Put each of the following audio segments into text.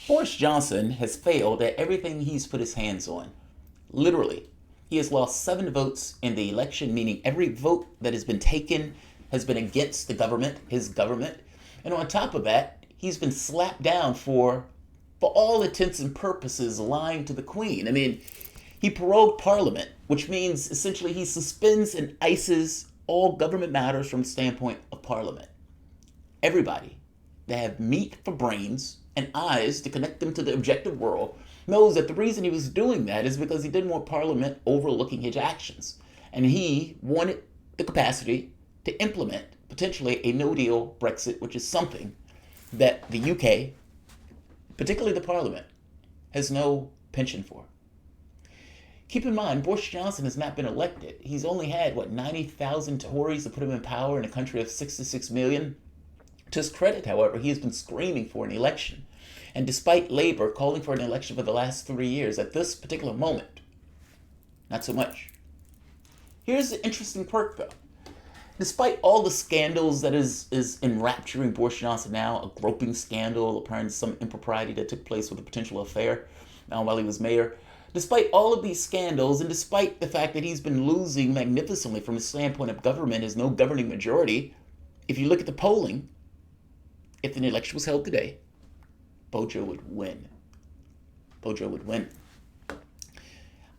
Boris Johnson has failed at everything he's put his hands on. Literally. He has lost 7 votes in the election, meaning every vote that has been taken has been against the government, his government. And on top of that, he's been slapped down for all intents and purposes, lying to the Queen. I mean, he prorogued Parliament, which means essentially he suspends and ices all government matters from the standpoint of Parliament. Everybody that have meat for brains and eyes to connect them to the objective world knows that the reason he was doing that is because he didn't want Parliament overlooking his actions. And he wanted the capacity to implement potentially a no-deal Brexit, which is something that the UK, particularly the Parliament, has no penchant for. Keep in mind, Boris Johnson has not been elected. He's only had, 90,000 Tories to put him in power in a country of 66 million? To his credit, however, he has been screaming for an election. And despite Labour calling for an election for the last 3 years, at this particular moment, not so much. Here's the interesting quirk, though. Despite all the scandals that is enrapturing Boris Johnson now, a groping scandal, apparently some impropriety that took place with a potential affair while he was mayor, despite all of these scandals, and despite the fact that he's been losing magnificently from the standpoint of government, has no governing majority, if you look at the polling, if an election was held today, Bojo would win. Bojo would win.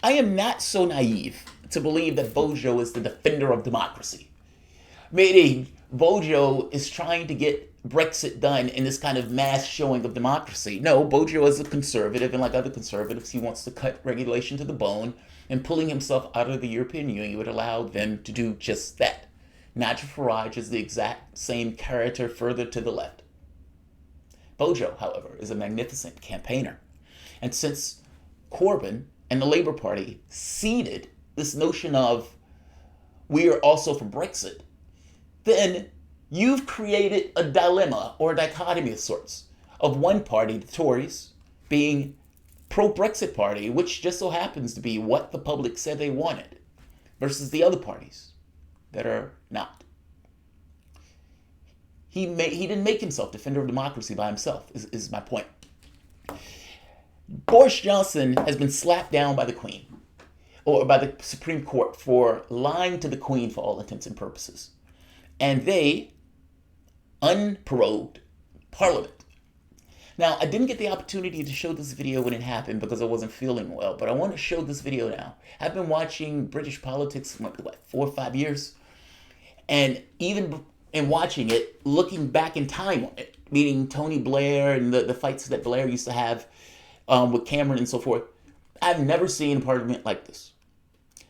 I am not so naive to believe that Bojo is the defender of democracy. Meaning, Bojo is trying to get Brexit done in this kind of mass showing of democracy. No, Bojo is a conservative, and like other conservatives, he wants to cut regulation to the bone, and pulling himself out of the European Union would allow them to do just that. Nigel Farage is the exact same character further to the left. Bojo, however, is a magnificent campaigner. And since Corbyn and the Labour Party seeded this notion of we are also for Brexit, then you've created a dilemma or a dichotomy of sorts of one party, the Tories, being pro-Brexit party, which just so happens to be what the public said they wanted, versus the other parties that are not. He didn't make himself defender of democracy by himself, is my point. Boris Johnson has been slapped down by the Queen, or by the Supreme Court, for lying to the Queen for all intents and purposes. And they unprorogued Parliament. Now, I didn't get the opportunity to show this video when it happened because I wasn't feeling well, but I want to show this video now. I've been watching British politics for 4 or 5 years, and even in watching it, looking back in time on it, meaning Tony Blair and the fights that Blair used to have with Cameron and so forth, I've never seen a parliament like this.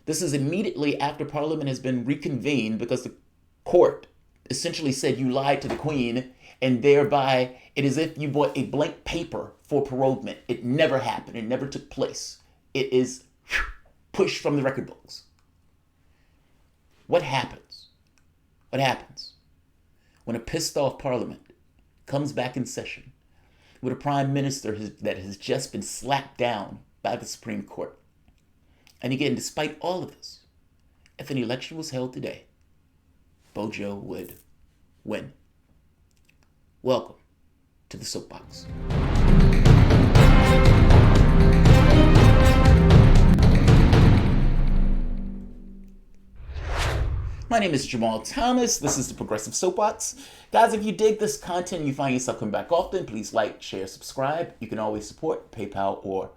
This is immediately after Parliament has been reconvened because the court essentially said you lied to the Queen, and thereby it is as if you bought a blank paper for proroguement. It never happened. It never took place. It is pushed from the record books. What happens? What happens when a pissed off Parliament comes back in session with a prime minister that has just been slapped down by the Supreme Court? And again, despite all of this, if an election was held today, Bojo would win. Welcome to the Soapbox. My name is Jamarl Thomas. This is the Progressive Soapbox. Guys, if you dig this content and you find yourself coming back often, please like, share, subscribe. You can always support PayPal or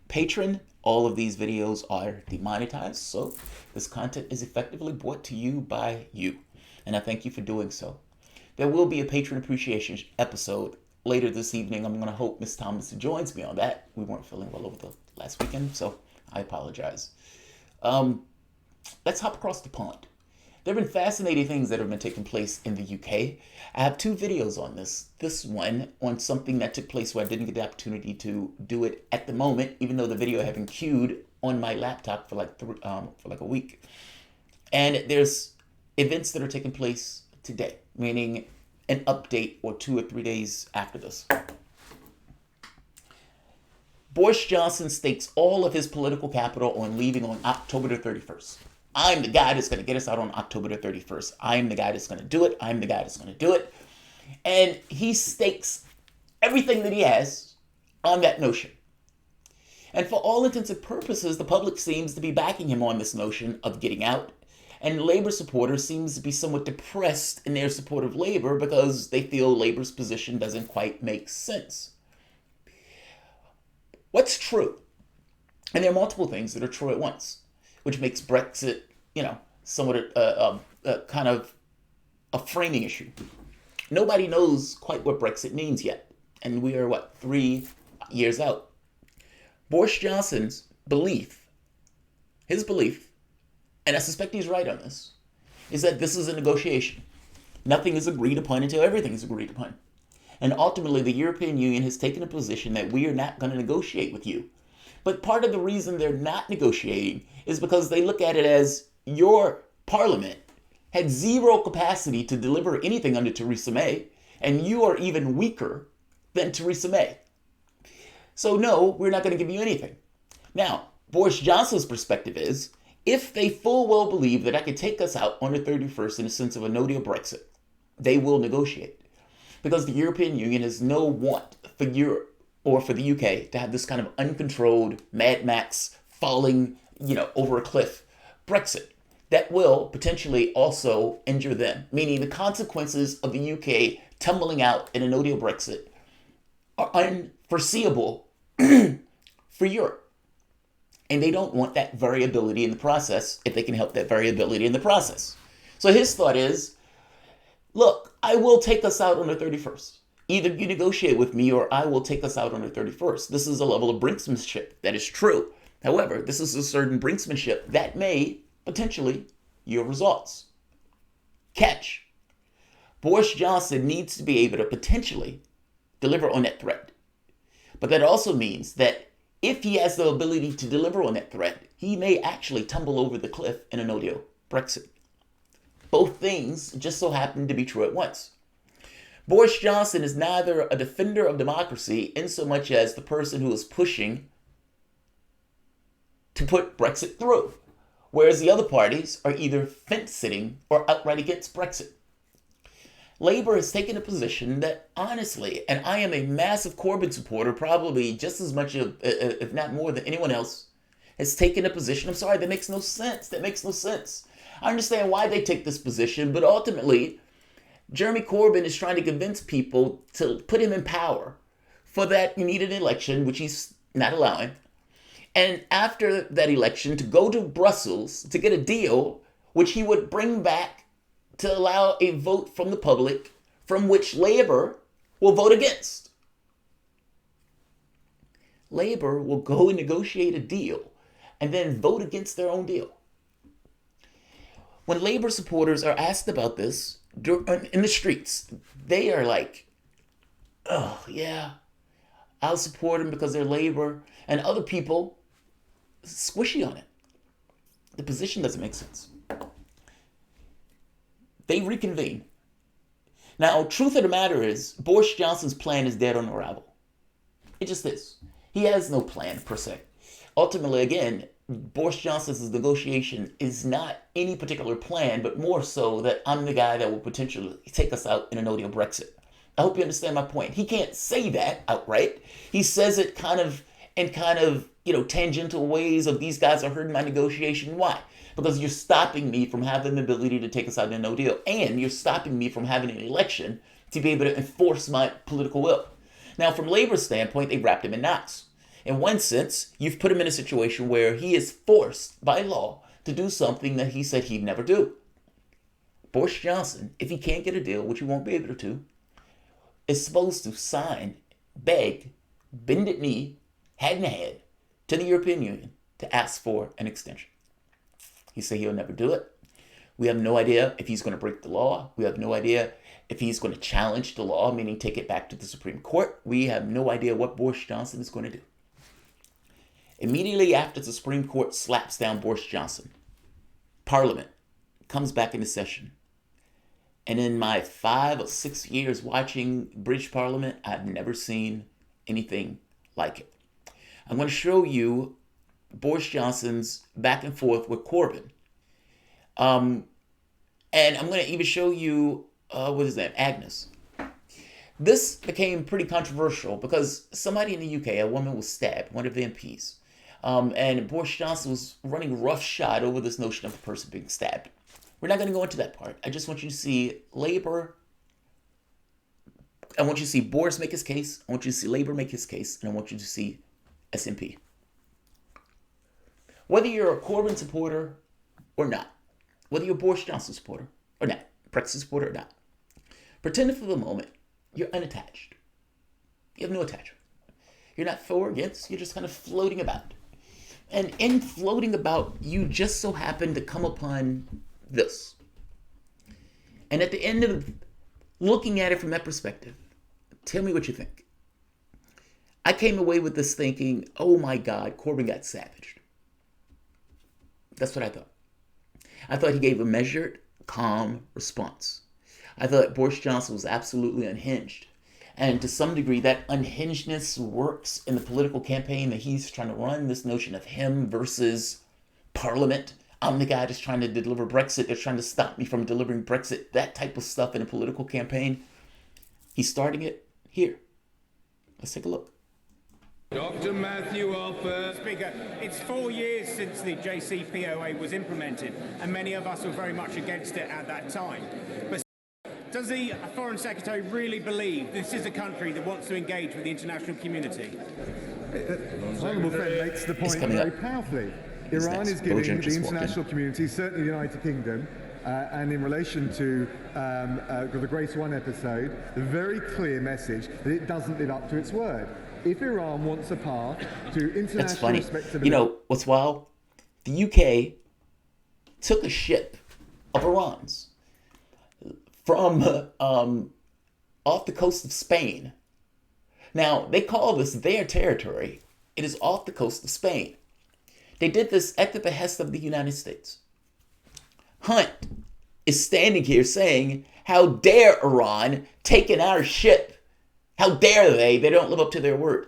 Patreon. All of these videos are demonetized, so this content is effectively brought to you by you. And I thank you for doing so. There will be a patron appreciation episode later this evening. I'm going to hope Miss Thomas joins me on that. We weren't feeling well over the last weekend, so I apologize. Let's hop across the pond. There have been fascinating things that have been taking place in the UK. I have 2 videos on this. This one on something that took place where I didn't get the opportunity to do it at the moment, even though the video had been queued on my laptop for like a week. And there's events that are taking place today, meaning an update or 2 or 3 days after this. Boris Johnson stakes all of his political capital on leaving on October the 31st. I'm the guy that's going to get us out on October the 31st. I'm the guy that's going to do it. I'm the guy that's going to do it. And he stakes everything that he has on that notion. And for all intents and purposes, the public seems to be backing him on this notion of getting out. And Labour supporters seems to be somewhat depressed in their support of Labour because they feel Labour's position doesn't quite make sense. What's true? And there are multiple things that are true at once, which makes Brexit, somewhat kind of a framing issue. Nobody knows quite what Brexit means yet. And we are, 3 years out. Boris Johnson's belief, and I suspect he's right on this, is that this is a negotiation. Nothing is agreed upon until everything is agreed upon. And ultimately, the European Union has taken a position that we are not going to negotiate with you. But part of the reason they're not negotiating is because they look at it as your parliament had zero capacity to deliver anything under Theresa May, and you are even weaker than Theresa May. So no, we're not going to give you anything. Now, Boris Johnson's perspective is, if they full well believe that I could take us out on the 31st in the sense of a no-deal Brexit, they will negotiate. Because the European Union has no want for Europe or for the UK to have this kind of uncontrolled Mad Max falling, over a cliff Brexit that will potentially also injure them. Meaning the consequences of the UK tumbling out in a no-deal Brexit are unforeseeable for Europe. And they don't want that variability in the process if they can help that variability in the process. So his thought is, look, I will take us out on the 31st. Either you negotiate with me or I will take us out on the 31st. This is a level of brinksmanship that is true. However, this is a certain brinksmanship that may potentially yield results. Catch. Boris Johnson needs to be able to potentially deliver on that threat. But that also means that if he has the ability to deliver on that threat, he may actually tumble over the cliff in a no-deal Brexit. Both things just so happen to be true at once. Boris Johnson is neither a defender of democracy in so much as the person who is pushing to put Brexit through, whereas the other parties are either fence-sitting or outright against Brexit. Labour has taken a position that, honestly, and I am a massive Corbyn supporter, probably just as much, if not more than anyone else, has taken a position. I'm sorry, that makes no sense. I understand why they take this position, but ultimately, Jeremy Corbyn is trying to convince people to put him in power. For that, you need an election, which he's not allowing. And after that election, to go to Brussels to get a deal, which he would bring back to allow a vote from the public from which Labour will vote against. Labour will go and negotiate a deal and then vote against their own deal. When Labour supporters are asked about this in the streets, they are like, oh, yeah, I'll support them because they're Labour. And other people, squishy on it. The position doesn't make sense. They reconvene. Now, truth of the matter is, Boris Johnson's plan is dead on arrival. It just is. He has no plan, per se. Ultimately, again, Boris Johnson's negotiation is not any particular plan, but more so that I'm the guy that will potentially take us out in a no-deal Brexit. I hope you understand my point. He can't say that outright. He says it in tangential ways of these guys are hurting my negotiation. Why? Because you're stopping me from having the ability to take us out in a no deal. And you're stopping me from having an election to be able to enforce my political will. Now, from Labour's standpoint, they wrapped him in knots. In one sense, you've put him in a situation where he is forced by law to do something that he said he'd never do. Boris Johnson, if he can't get a deal, which he won't be able to, is supposed to sign, beg, bended knee, hand in hand, to the European Union to ask for an extension. He said he'll never do it. We have no idea if he's going to break the law. We have no idea if he's going to challenge the law, meaning take it back to the Supreme Court. We have no idea what Boris Johnson is going to do. Immediately after the Supreme Court slaps down Boris Johnson, Parliament comes back into session. And in my 5 or 6 years watching British Parliament, I've never seen anything like it. I'm going to show you Boris Johnson's back and forth with Corbyn. And I'm going to even show you, Agnes. This became pretty controversial because somebody in the UK, a woman was stabbed, one of the MPs. And Boris Johnson was running roughshod over this notion of a person being stabbed. We're not going to go into that part. I just want you to see Labour. I want you to see Boris make his case. I want you to see Labour make his case. And I want you to see SNP. Whether you're a Corbyn supporter or not, whether you're a Boris Johnson supporter or not, Brexit supporter or not, pretend for the moment you're unattached. You have no attachment. You're not for or against. You're just kind of floating about. And in floating about, you just so happen to come upon this. And at the end of looking at it from that perspective, tell me what you think. I came away with this thinking, oh my God, Corbyn got savaged. That's what I thought. I thought he gave a measured, calm response. I thought Boris Johnson was absolutely unhinged. And to some degree, that unhingedness works in the political campaign that he's trying to run, this notion of him versus Parliament. I'm the guy that's trying to deliver Brexit. They're trying to stop me from delivering Brexit. That type of stuff in a political campaign. He's starting it here. Let's take a look. Dr. Matthew Alpert. Speaker, it's 4 years since the JCPOA was implemented, and many of us were very much against it at that time. But does the Foreign Secretary really believe this is a country that wants to engage with the international community? Honourable friend makes the point very powerfully. Iran is giving the international community, certainly the United Kingdom, and in relation to the Grace One episode, the very clear message that it doesn't live up to its word. If Iran wants a path to international respectability... You know, what's wild? The UK took a ship of Iran's from off the coast of Spain. Now, they call this their territory. It is off the coast of Spain. They did this at the behest of the United States. Hunt is standing here saying, how dare Iran take in our ship? How dare they? They don't live up to their word.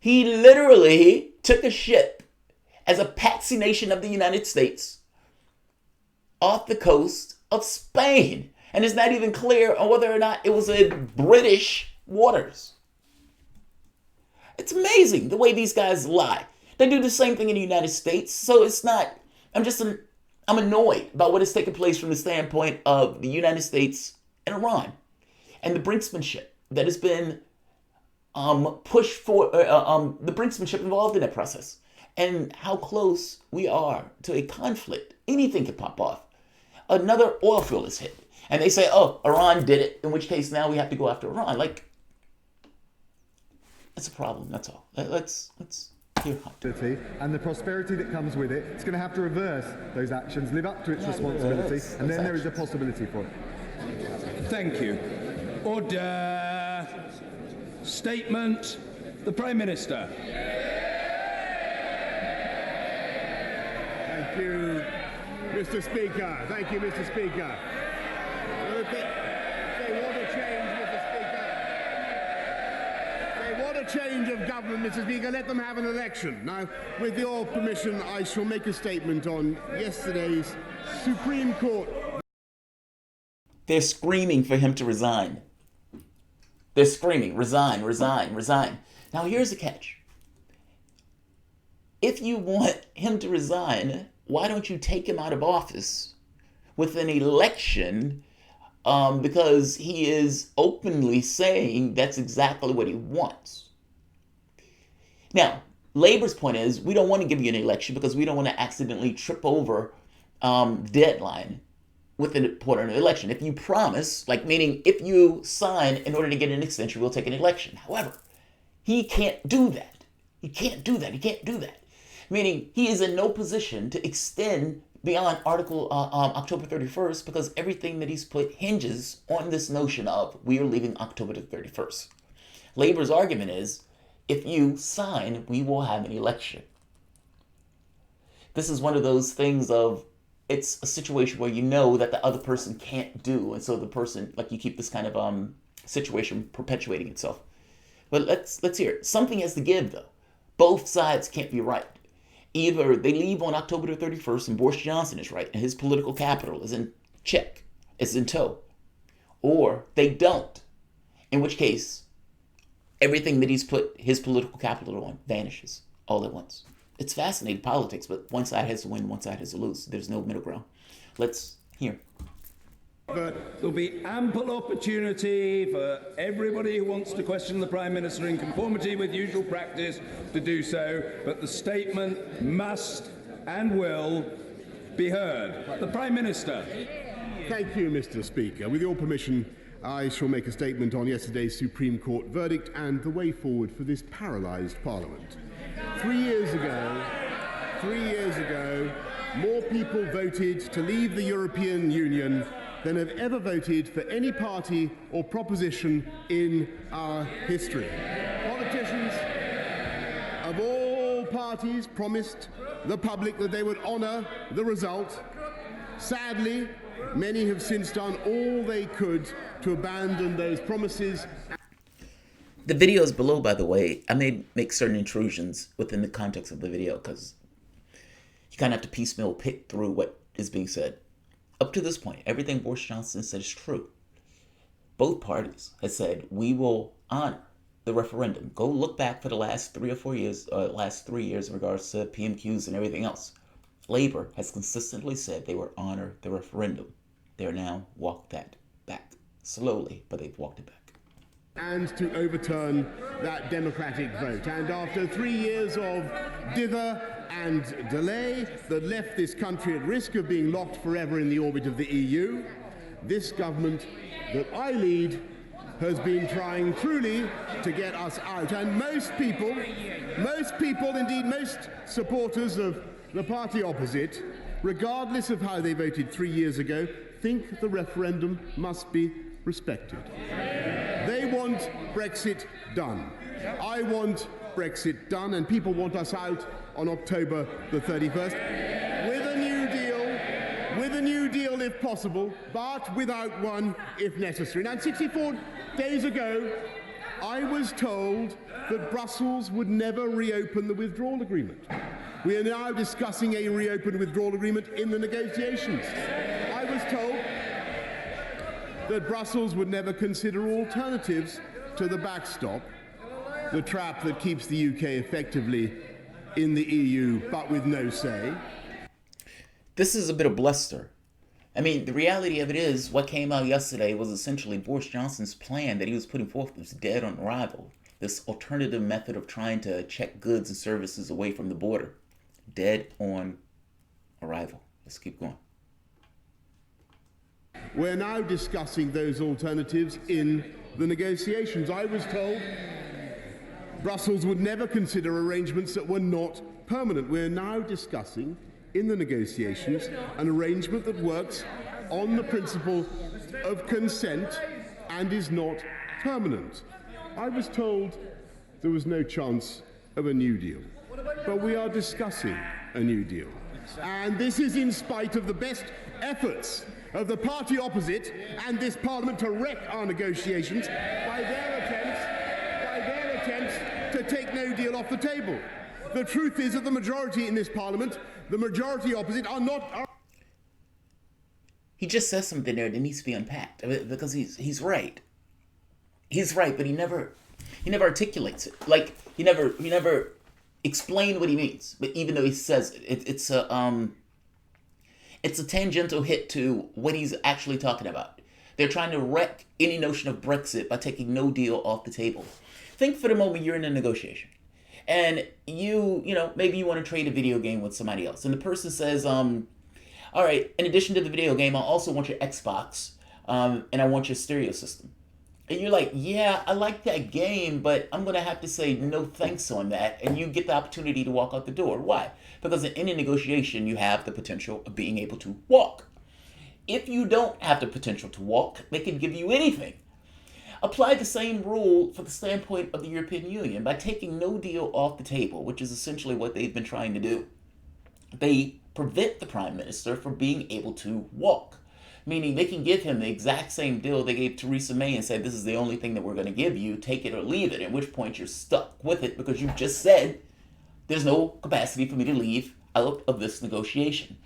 He literally took a ship as a patsy nation of the United States off the coast of Spain. And it's not even clear on whether or not it was in British waters. It's amazing the way these guys lie. They do the same thing in the United States. So it's not, I'm annoyed about what has taken place from the standpoint of the United States and Iran and the brinksmanship that has been pushed for, the brinksmanship involved in that process, and how close we are to a conflict. Anything could pop off. Another oil field is hit, and they say, oh, Iran did it, in which case now we have to go after Iran. Like, that's a problem, that's all. Let's hear Hunt. And the prosperity that comes with it, it's going to have to reverse those actions, live up to its responsibility, and then there is a possibility for it. Thank you. Order. Statement. The Prime Minister. Thank you, Mr. Speaker. Thank you, Mr. Speaker. They want a change, Mr. Speaker. They want a change of government, Mr. Speaker. Let them have an election. Now, with your permission, I shall make a statement on yesterday's Supreme Court. They're screaming for him to resign. They're screaming, resign, resign, resign. Now, here's the catch. If you want him to resign, why don't you take him out of office with an election? Because he is openly saying that's exactly what he wants. Now, Labour's point is, we don't want to give you an election because we don't want to accidentally trip over deadline with an important election. If you promise, like meaning if you sign in order to get an extension, we'll take an election. However, he can't do that. He can't do that. He can't do that. Meaning he is in no position to extend beyond October 31st because everything that he's put hinges on this notion of we are leaving October the 31st. Labour's argument is if you sign, we will have an election. This is one of those things of it's a situation where you know that the other person can't do. And so the person, like you keep this kind of situation perpetuating itself. But let's hear it. Something has to give, though. Both sides can't be right. Either they leave on October the 31st and Boris Johnson is right and his political capital is in check, is in tow. Or they don't. In which case, everything that he's put his political capital on vanishes all at once. It's fascinating politics, but one side has to win, one side has to lose. There's no middle ground. Let's hear. But there'll be ample opportunity for everybody who wants to question the Prime Minister in conformity with usual practice to do so, but the statement must and will be heard. The Prime Minister. Thank you, Mr. Speaker. With your permission, I shall make a statement on yesterday's Supreme Court verdict and the way forward for this paralysed Parliament. 3 years ago, more people voted to leave the European Union than have ever voted for any party or proposition in our history. Politicians of all parties promised the public that they would honour the result. Sadly, many have since done all they could to abandon those promises. The video is below, by the way. I may make certain intrusions within the context of the video because you kind of have to piecemeal pick through what is being said. Up to this point, everything Boris Johnson said is true. Both parties have said, we will honor the referendum. Go look back for the last 3 or 4 years, last 3 years in regards to PMQs and everything else. Labour has consistently said they will honor the referendum. They are now walked that back. Slowly, but they've walked it back. And to overturn that democratic vote. And after 3 years of dither and delay that left this country at risk of being locked forever in the orbit of the EU, this government that I lead has been trying truly to get us out. And most people, indeed most supporters of the party opposite, regardless of how they voted 3 years ago, think the referendum must be respected. They want Brexit done. I want Brexit done, and people want us out on October the 31st with a new deal if possible, but without one if necessary. Now, 64 days ago, I was told that Brussels would never reopen the withdrawal agreement. We are now discussing a reopened withdrawal agreement in the negotiations. I was told that Brussels would never consider alternatives to the backstop, the trap that keeps the UK effectively in the EU but with no say. This is a bit of bluster. I mean, the reality of it is what came out yesterday was essentially Boris Johnson's plan that he was putting forth was dead on arrival. This alternative method of trying to check goods and services away from the border. Dead on arrival. Let's keep going. We're now discussing those alternatives in the negotiations. I was told Brussels would never consider arrangements that were not permanent. We're now discussing in the negotiations an arrangement that works on the principle of consent and is not permanent. I was told there was no chance of a new deal, but we are discussing a new deal. And this is in spite of the best efforts of the party opposite and this Parliament to wreck our negotiations by their attempts to take no deal off the table. The truth is that the majority in this Parliament, the majority opposite, are not... He just says something there that needs to be unpacked because he's right. He's right, but he never articulates it. Like he never explained what he means. But even though he says it, it's a tangential hit to what he's actually talking about. They're trying to wreck any notion of Brexit by taking no deal off the table. Think for the moment you're in a negotiation. And maybe you want to trade a video game with somebody else. And the person says, all right, in addition to the video game, I also want your Xbox, and I want your stereo system. And you're like, yeah, I like that game, but I'm going to have to say no thanks on that. And you get the opportunity to walk out the door. Why? Because in any negotiation, you have the potential of being able to walk. If you don't have the potential to walk, they can give you anything. Apply the same rule for the standpoint of the European Union by taking no deal off the table, which is essentially what they've been trying to do. They prevent the Prime Minister from being able to walk, meaning they can give him the exact same deal they gave Theresa May and say, this is the only thing that we're going to give you, take it or leave it, at which point you're stuck with it because you've just said there's no capacity for me to leave out of this negotiation.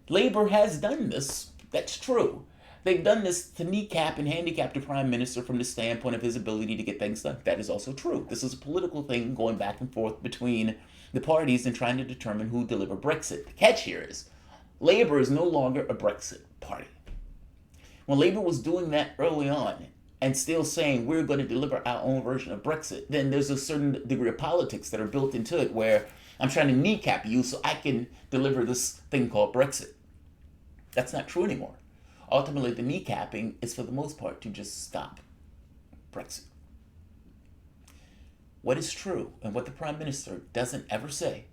Labour has done this. That's true. They've done this to kneecap and handicap the Prime Minister from the standpoint of his ability to get things done. That is also true. This is a political thing going back and forth between the parties and trying to determine who deliver Brexit. The catch here is Labour is no longer a Brexit party. When Labour was doing that early on and still saying we're going to deliver our own version of Brexit, then there's a certain degree of politics that are built into it where I'm trying to kneecap you so I can deliver this thing called Brexit. That's not true anymore. Ultimately, the kneecapping is for the most part to just stop Brexit. What is true and what the Prime Minister doesn't ever say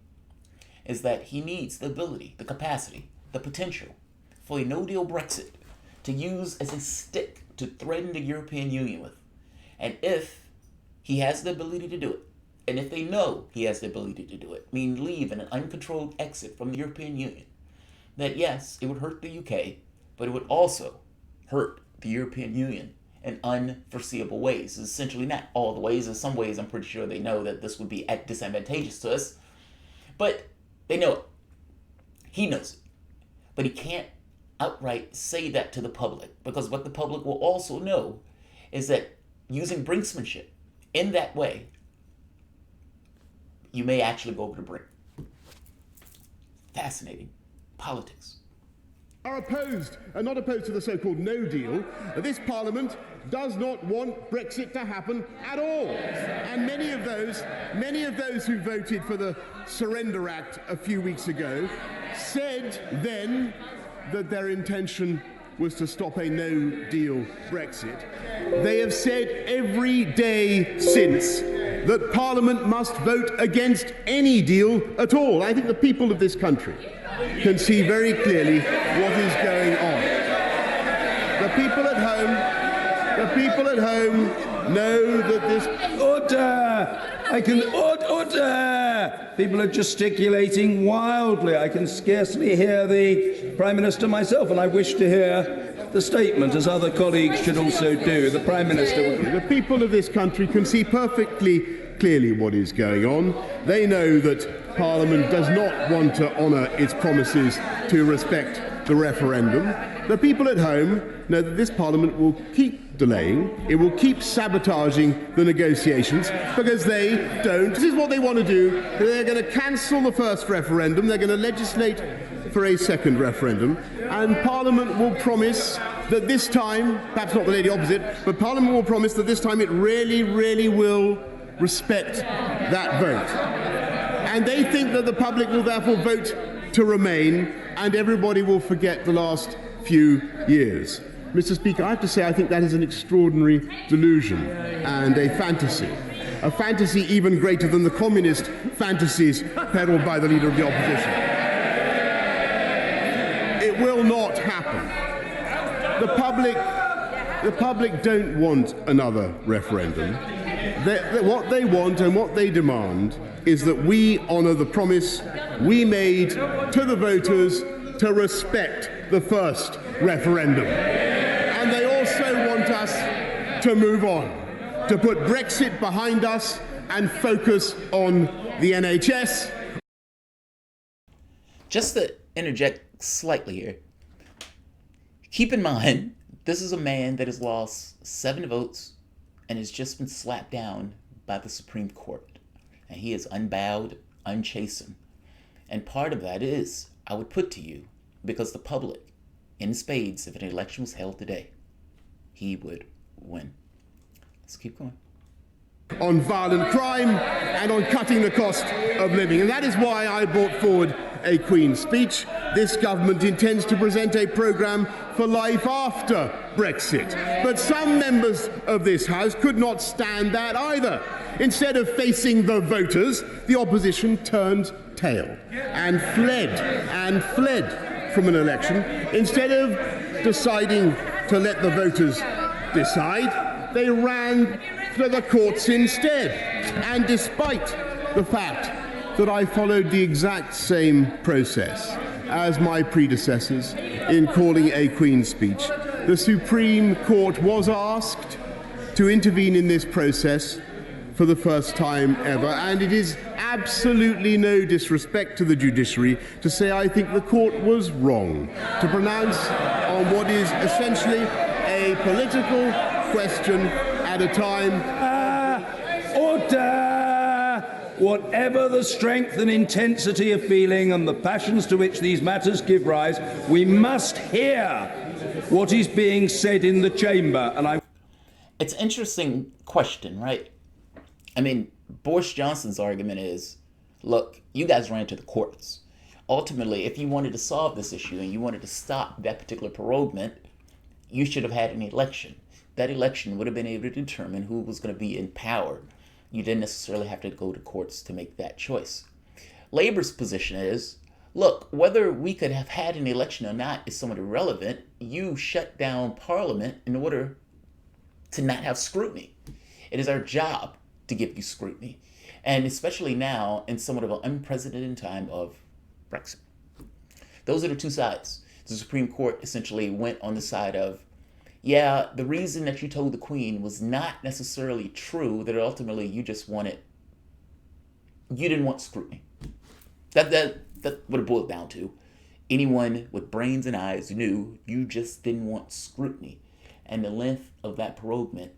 is that he needs the ability, the capacity, the potential for a no-deal Brexit to use as a stick to threaten the European Union with. And if he has the ability to do it, and if they know he has the ability to do it, mean leave in an uncontrolled exit from the European Union, that yes, it would hurt the UK, but it would also hurt the European Union in unforeseeable ways. Essentially not all the ways. In some ways, I'm pretty sure they know that this would be disadvantageous to us, but they know it. He knows it. But he can't outright say that to the public, because what the public will also know is that using brinksmanship in that way, you may actually go over the brink. Fascinating politics. Are opposed, not opposed to the so-called no deal. This Parliament does not want Brexit to happen at all. And many of those who voted for the Surrender Act a few weeks ago said then that their intention was to stop a no-deal Brexit. They have said every day since that Parliament must vote against any deal at all. I think the people of this country can see very clearly what is going on. The people at home know that this... Order! Order! People are gesticulating wildly. I can scarcely hear the Prime Minister myself, and I wish to hear the statement, as other colleagues should also do. The Prime Minister... The people of this country can see perfectly clearly what is going on. They know that Parliament does not want to honour its promises to respect the referendum. The people at home know that this Parliament will keep delaying, it will keep sabotaging the negotiations, because they don't. This is what they want to do. They're going to cancel the first referendum, they're going to legislate for a second referendum, and Parliament will promise that this time, perhaps not the lady opposite, but Parliament will promise that this time it really, really will respect that vote. And they think that the public will therefore vote to remain, and everybody will forget the last few years. Mr. Speaker, I have to say I think that is an extraordinary delusion and a fantasy even greater than the communist fantasies peddled by the Leader of the Opposition. It will not happen. The public don't want another referendum. What they want and what they demand is that we honour the promise we made to the voters to respect the first referendum. And they also want us to move on, to put Brexit behind us and focus on the NHS. Just to interject slightly here, keep in mind, this is a man that has lost 7 votes and has just been slapped down by the Supreme Court. And he is unbowed, unchastened. And part of that is, I would put to you, because the public, in spades, if an election was held today, he would win. Let's keep going. On violent crime and on cutting the cost of living. And that is why I brought forward a Queen's speech. This government intends to present a programme for life after Brexit. But some members of this House could not stand that either. Instead of facing the voters, the opposition turned tail and fled from an election. Instead of deciding to let the voters decide, they ran to the courts instead. And despite the fact that I followed the exact same process as my predecessors in calling a Queen's speech, the Supreme Court was asked to intervene in this process for the first time ever, and it is absolutely no disrespect to the judiciary to say I think the court was wrong to pronounce on what is essentially a political question at a time. Order! Whatever the strength and intensity of feeling and the passions to which these matters give rise, we must hear what is being said in the chamber. It's an interesting question, right? I mean, Boris Johnson's argument is, look, you guys ran to the courts. Ultimately, if you wanted to solve this issue and you wanted to stop that particular prorogation, you should have had an election. That election would have been able to determine who was going to be in power. You didn't necessarily have to go to courts to make that choice. Labor's position is, look, whether we could have had an election or not is somewhat irrelevant. You shut down Parliament in order to not have scrutiny. It is our job to give you scrutiny. And especially now in somewhat of an unprecedented time of Brexit. Those are the two sides. The Supreme Court essentially went on the side of, yeah, the reason that you told the Queen was not necessarily true, that ultimately you didn't want scrutiny. That what it boiled down to. Anyone with brains and eyes knew you just didn't want scrutiny. And the length of that prorogation,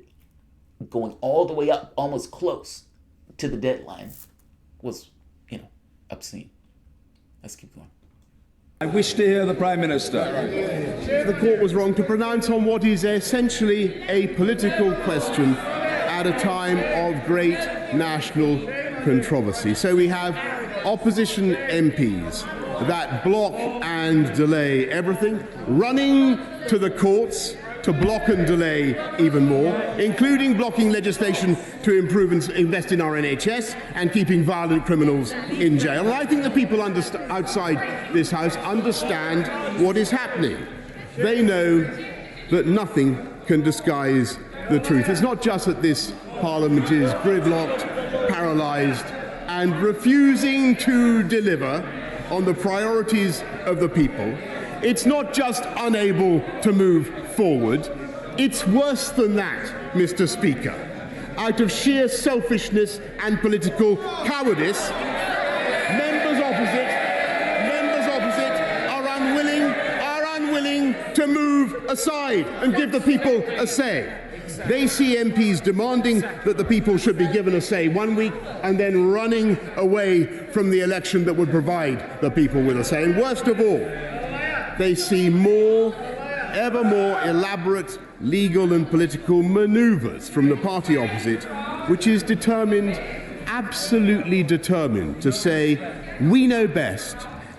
going all the way up, almost close to the deadline, was, obscene. Let's keep going. I wish to hear the Prime Minister. The court was wrong to pronounce on what is essentially a political question at a time of great national controversy. So we have opposition MPs that block and delay everything, running to the courts to block and delay even more, including blocking legislation to improve and invest in our NHS and keeping violent criminals in jail. And I think the people outside this House understand what is happening. They know that nothing can disguise the truth. It's not just that this Parliament is gridlocked, paralysed, and refusing to deliver on the priorities of the people. It's not just unable to move forward. It's worse than that, Mr. Speaker. Out of sheer selfishness and political cowardice, members opposite are unwilling to move aside and give the people a say. They see MPs demanding that the people should be given a say one week and then running away from the election that would provide the people with a say. And worst of all, they see ever more elaborate legal and political manoeuvres from the party opposite, which is absolutely determined to say, we know best,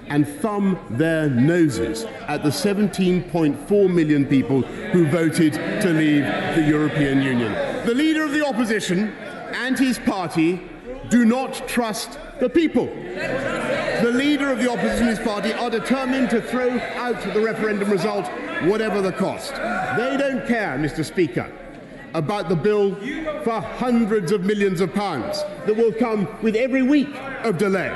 and thumb their noses at the 17.4 million people who voted to leave the European Union. The leader of the opposition and his party do not trust the people. The leader of the opposition and his party are determined to throw out the referendum result, whatever the cost. They don't care, Mr. Speaker, about the bill for hundreds of millions of pounds that will come with every week of delay.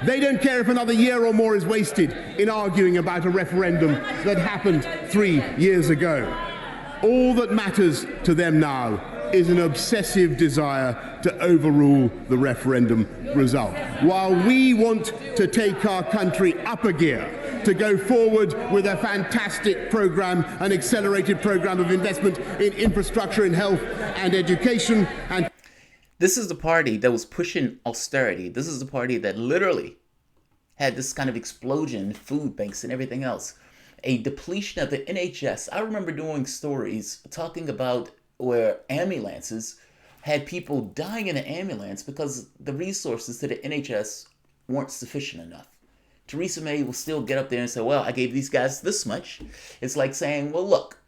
They don't care if another year or more is wasted in arguing about a referendum that happened 3 years ago. All that matters to them now is an obsessive desire to overrule the referendum result. While we want to take our country up a gear, to go forward with a fantastic programme, an accelerated programme of investment in infrastructure, in health and education. And this is the party that was pushing austerity. This is the party that literally had this kind of explosion in food banks and everything else. A depletion of the NHS. I remember doing stories talking about where ambulances had people dying in an ambulance because the resources to the NHS weren't sufficient enough. Theresa May will still get up there and say, well, I gave these guys this much. It's like saying, well, look,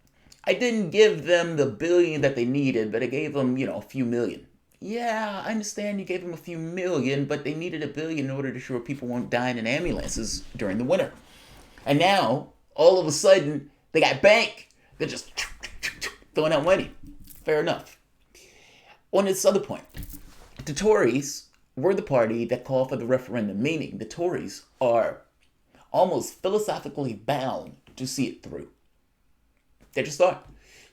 I didn't give them the billion that they needed, but I gave them, a few million. Yeah, I understand you gave them a few million, but they needed $1 billion in order to ensure people weren't dying in ambulances during the winter. And now, all of a sudden, they got bank. They're just throwing out money. Fair enough. On this other point, the Tories were the party that called for the referendum, meaning the Tories are almost philosophically bound to see it through. They just are.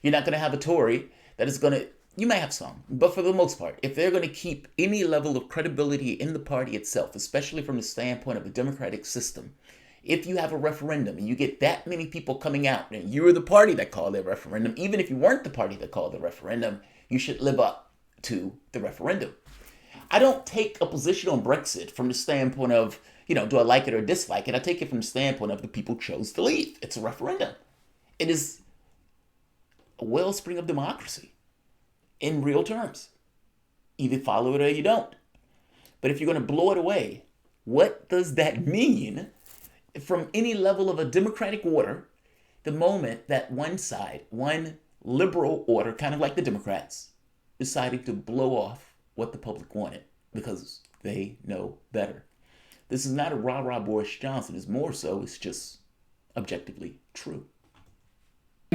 You're not going to have a Tory that is going to You may have some, but for the most part, if they're going to keep any level of credibility in the party itself, especially from the standpoint of a democratic system, if you have a referendum and you get that many people coming out and you're the party that called the referendum, even if you weren't the party that called the referendum, you should live up to the referendum. I don't take a position on Brexit from the standpoint of, do I like it or dislike it? I take it from the standpoint of the people chose to leave. It's a referendum. It is a wellspring of democracy in real terms. Either follow it or you don't. But if you're going to blow it away, what does that mean from any level of a democratic order the moment that one side, one liberal order, kind of like the Democrats, decided to blow off what the public wanted because they know better? This is not a rah-rah Boris Johnson. It's more so, it's just objectively true.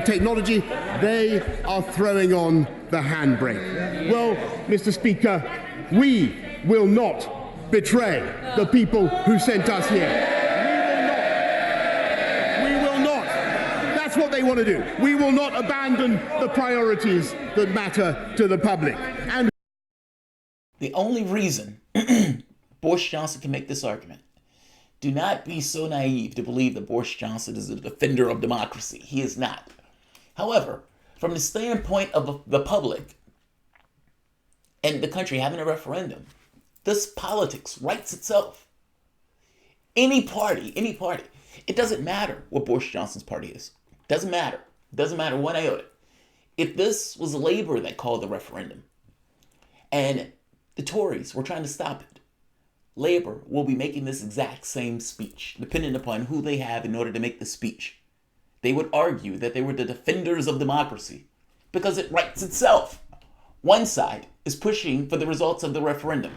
Technology, they are throwing on the handbrake. Well, Mr. Speaker, we will not betray the people who sent us here. We will not. That's what they want to do. We will not abandon the priorities that matter to the public. And the only reason Boris Johnson can make this argument, do not be so naive to believe that Boris Johnson is a defender of democracy. He is not. However, from the standpoint of the public and the country having a referendum, this politics writes itself. Any party, it doesn't matter what Boris Johnson's party is. Doesn't matter. Doesn't matter one iota. If this was Labour that called the referendum and the Tories were trying to stop it, Labour will be making this exact same speech, depending upon who they have in order to make the speech. They would argue that they were the defenders of democracy because it writes itself. One side is pushing for the results of the referendum.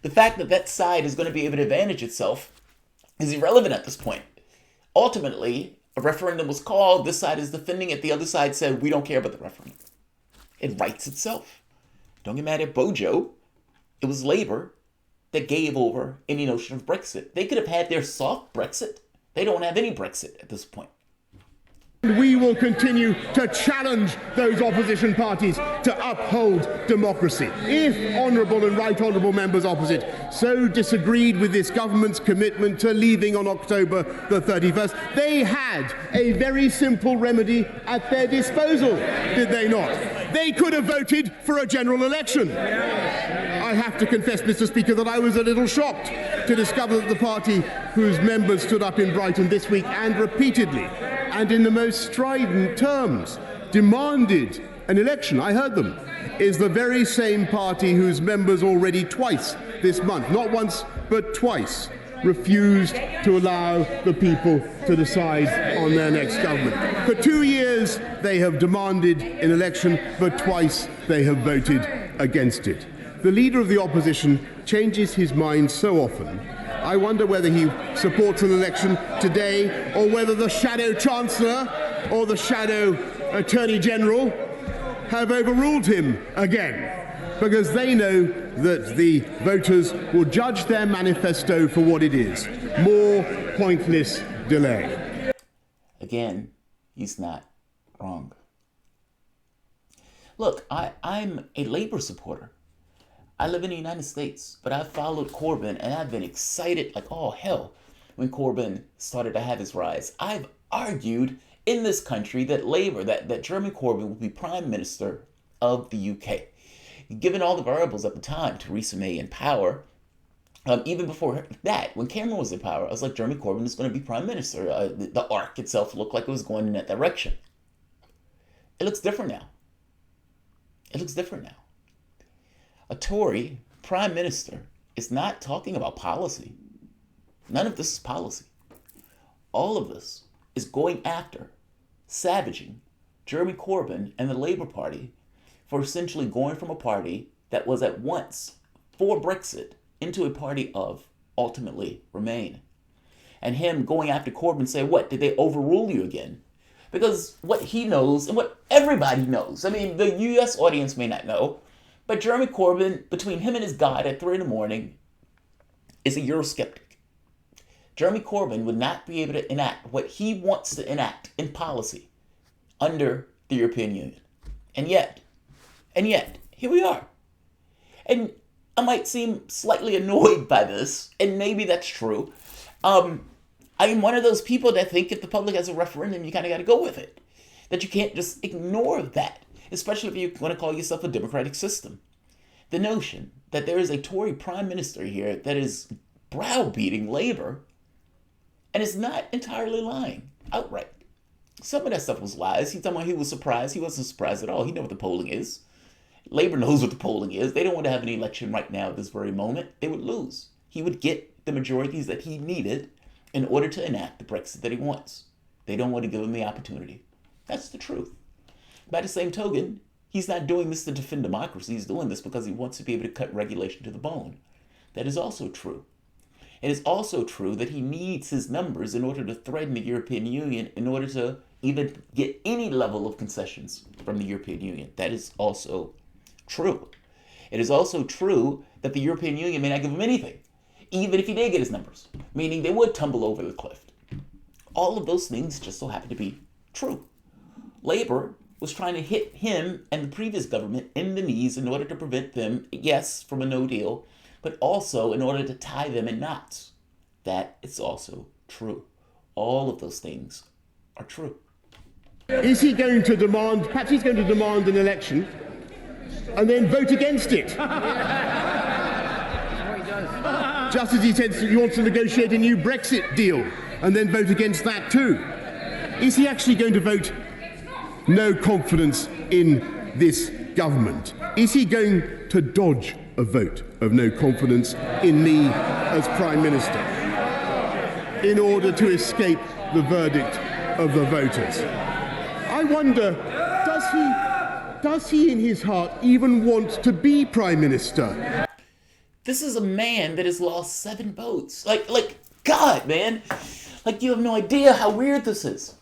The fact that that side is going to be able to advantage itself is irrelevant at this point. Ultimately, a referendum was called, this side is defending it, the other side said, we don't care about the referendum. It writes itself. Don't get mad at Bojo. It was Labour that gave over any notion of Brexit. They could have had their soft Brexit. They don't have any Brexit at this point. We will continue to challenge those opposition parties to uphold democracy. If honourable and right honourable members opposite so disagreed with this government's commitment to leaving on October the 31st, they had a very simple remedy at their disposal, did they not? They could have voted for a general election. I have to confess, Mr. Speaker, that I was a little shocked to discover that the party whose members stood up in Brighton this week and repeatedly and in the most strident terms demanded an election, I heard them, is the very same party whose members already twice this month, not once but twice, refused to allow the people to decide on their next government. For 2 years they have demanded an election, but twice they have voted against it. The leader of the opposition changes his mind so often. I wonder whether he supports an election today or whether the shadow chancellor or the shadow attorney general have overruled him again, because they know that the voters will judge their manifesto for what it is: more pointless delay. Again, he's not wrong. Look, I'm a Labour supporter. I live in the United States, but I followed Corbyn and I've been excited like all hell when Corbyn started to have his rise. I've argued in this country that Labour, that Jeremy Corbyn will be Prime Minister of the UK. Given all the variables at the time, Theresa May in power, even before that, when Cameron was in power, I was like, Jeremy Corbyn is going to be Prime Minister. The arc itself looked like it was going in that direction. It looks different now. It looks different now. A Tory Prime Minister is not talking about policy. None of this is policy. All of this is going after, savaging Jeremy Corbyn and the Labour Party for essentially going from a party that was at once for Brexit into a party of ultimately Remain. And him going after Corbyn saying, what, did they overrule you again? Because what he knows and what everybody knows, I mean, the US audience may not know, but Jeremy Corbyn, between him and his God at 3 a.m, is a Eurosceptic. Jeremy Corbyn would not be able to enact what he wants to enact in policy under the European Union. And yet, here we are. And I might seem slightly annoyed by this, and maybe that's true. I am one of those people that think if the public has a referendum, you kind of got to go with it. That you can't just ignore that, especially if you want to call yourself a democratic system. The notion that there is a Tory prime minister here that is browbeating Labour and is not entirely lying outright. Some of that stuff was lies. He told me he was surprised. He wasn't surprised at all. He knows what the polling is. Labour knows what the polling is. They don't want to have an election right now at this very moment. They would lose. He would get the majorities that he needed in order to enact the Brexit that he wants. They don't want to give him the opportunity. That's the truth. By the same token, he's not doing this to defend democracy. He's doing this because he wants to be able to cut regulation to the bone. That is also true. It is also true that he needs his numbers in order to threaten the European Union, in order to even get any level of concessions from the European Union. That is also true. It is also true that the European Union may not give him anything, even if he did get his numbers, meaning they would tumble over the cliff. All of those things just so happen to be true. Labour was trying to hit him and the previous government in the knees in order to prevent them, yes, from a no deal, but also in order to tie them in knots. That is also true. All of those things are true. Is he going to demand, perhaps he's going to demand an election and then vote against it? Just as he said he wants to negotiate a new Brexit deal and then vote against that too. Is he actually going to vote no confidence in this government? Is he going to dodge a vote of no confidence in me as Prime Minister in order to escape the verdict of the voters? I wonder, does he in his heart even want to be Prime Minister? This is a man that has lost 7 votes. Like, God, man. Like, you have no idea how weird this is.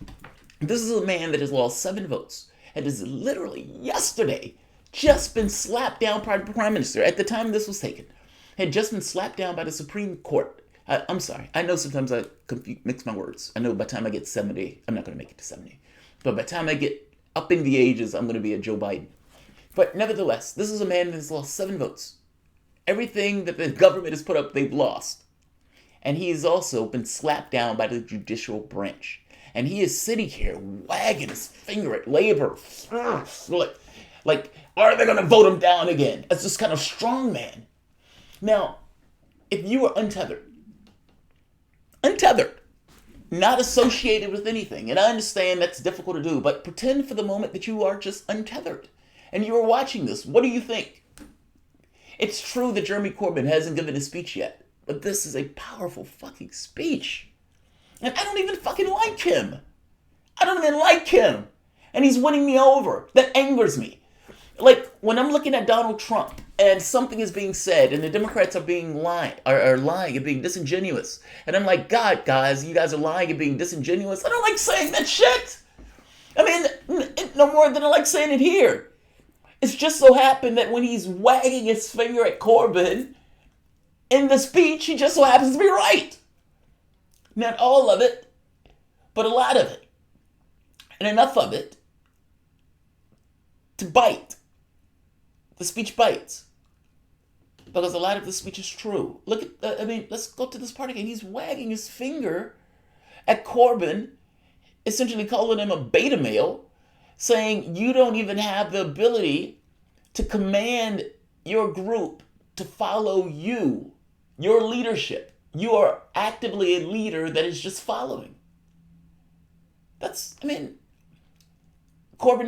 This is a man that has lost 7 votes and has literally yesterday just been slapped down by the Prime Minister. At the time this was taken, had just been slapped down by the Supreme Court. I'm sorry. I know sometimes I mix my words. I know by the time I get 70, I'm not going to make it to 70. But by the time I get up in the ages, I'm going to be a Joe Biden. But nevertheless, this is a man that has lost 7 votes. Everything that the government has put up, they've lost. And he has also been slapped down by the judicial branch. And he is sitting here wagging his finger at Labour. Like, are they going to vote him down again? As this kind of strong man. Now, if you were untethered, not associated with anything, and I understand that's difficult to do, but pretend for the moment that you are just untethered and you are watching this. What do you think? It's true that Jeremy Corbyn hasn't given a speech yet, but this is a powerful fucking speech. And I don't even fucking like him. I don't even like him. And he's winning me over. That angers me. Like, when I'm looking at Donald Trump and something is being said and the Democrats are being lying and being disingenuous. And I'm like, God, guys, you guys are lying and being disingenuous. I don't like saying that shit. I mean, no more than I like saying it here. It's just so happened that when he's wagging his finger at Corbyn in the speech, he just so happens to be right. Not all of it, but a lot of it. And enough of it to bite. The speech bites. Because a lot of the speech is true. Look at, let's go to this part again. He's wagging his finger at Corbyn, essentially calling him a beta male, saying you don't even have the ability to command your group to follow you, your leadership. You are actively a leader that is just following. Corbyn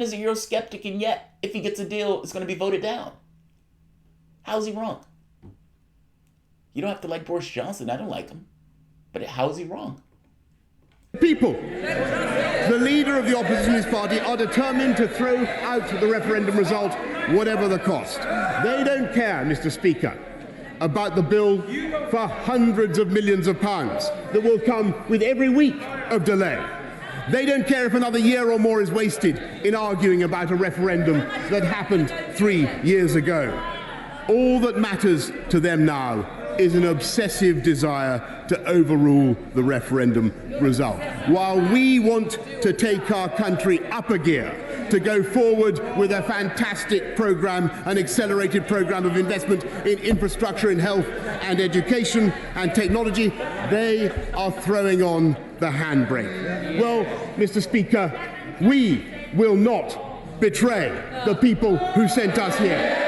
is a Eurosceptic, and yet, if he gets a deal, it's going to be voted down. How's he wrong? You don't have to like Boris Johnson. I don't like him. But how is he wrong? People, the leader of the oppositionist party, are determined to throw out the referendum result, whatever the cost. They don't care, Mr. Speaker, about the bill for hundreds of millions of pounds that will come with every week of delay. They don't care if another year or more is wasted in arguing about a referendum that happened 3 years ago. All that matters to them now is an obsessive desire to overrule the referendum result. While we want to take our country up a gear to go forward with a fantastic programme, an accelerated programme of investment in infrastructure, in health and education and technology. They are throwing on the handbrake. Well, Mr. Speaker, we will not betray the people who sent us here.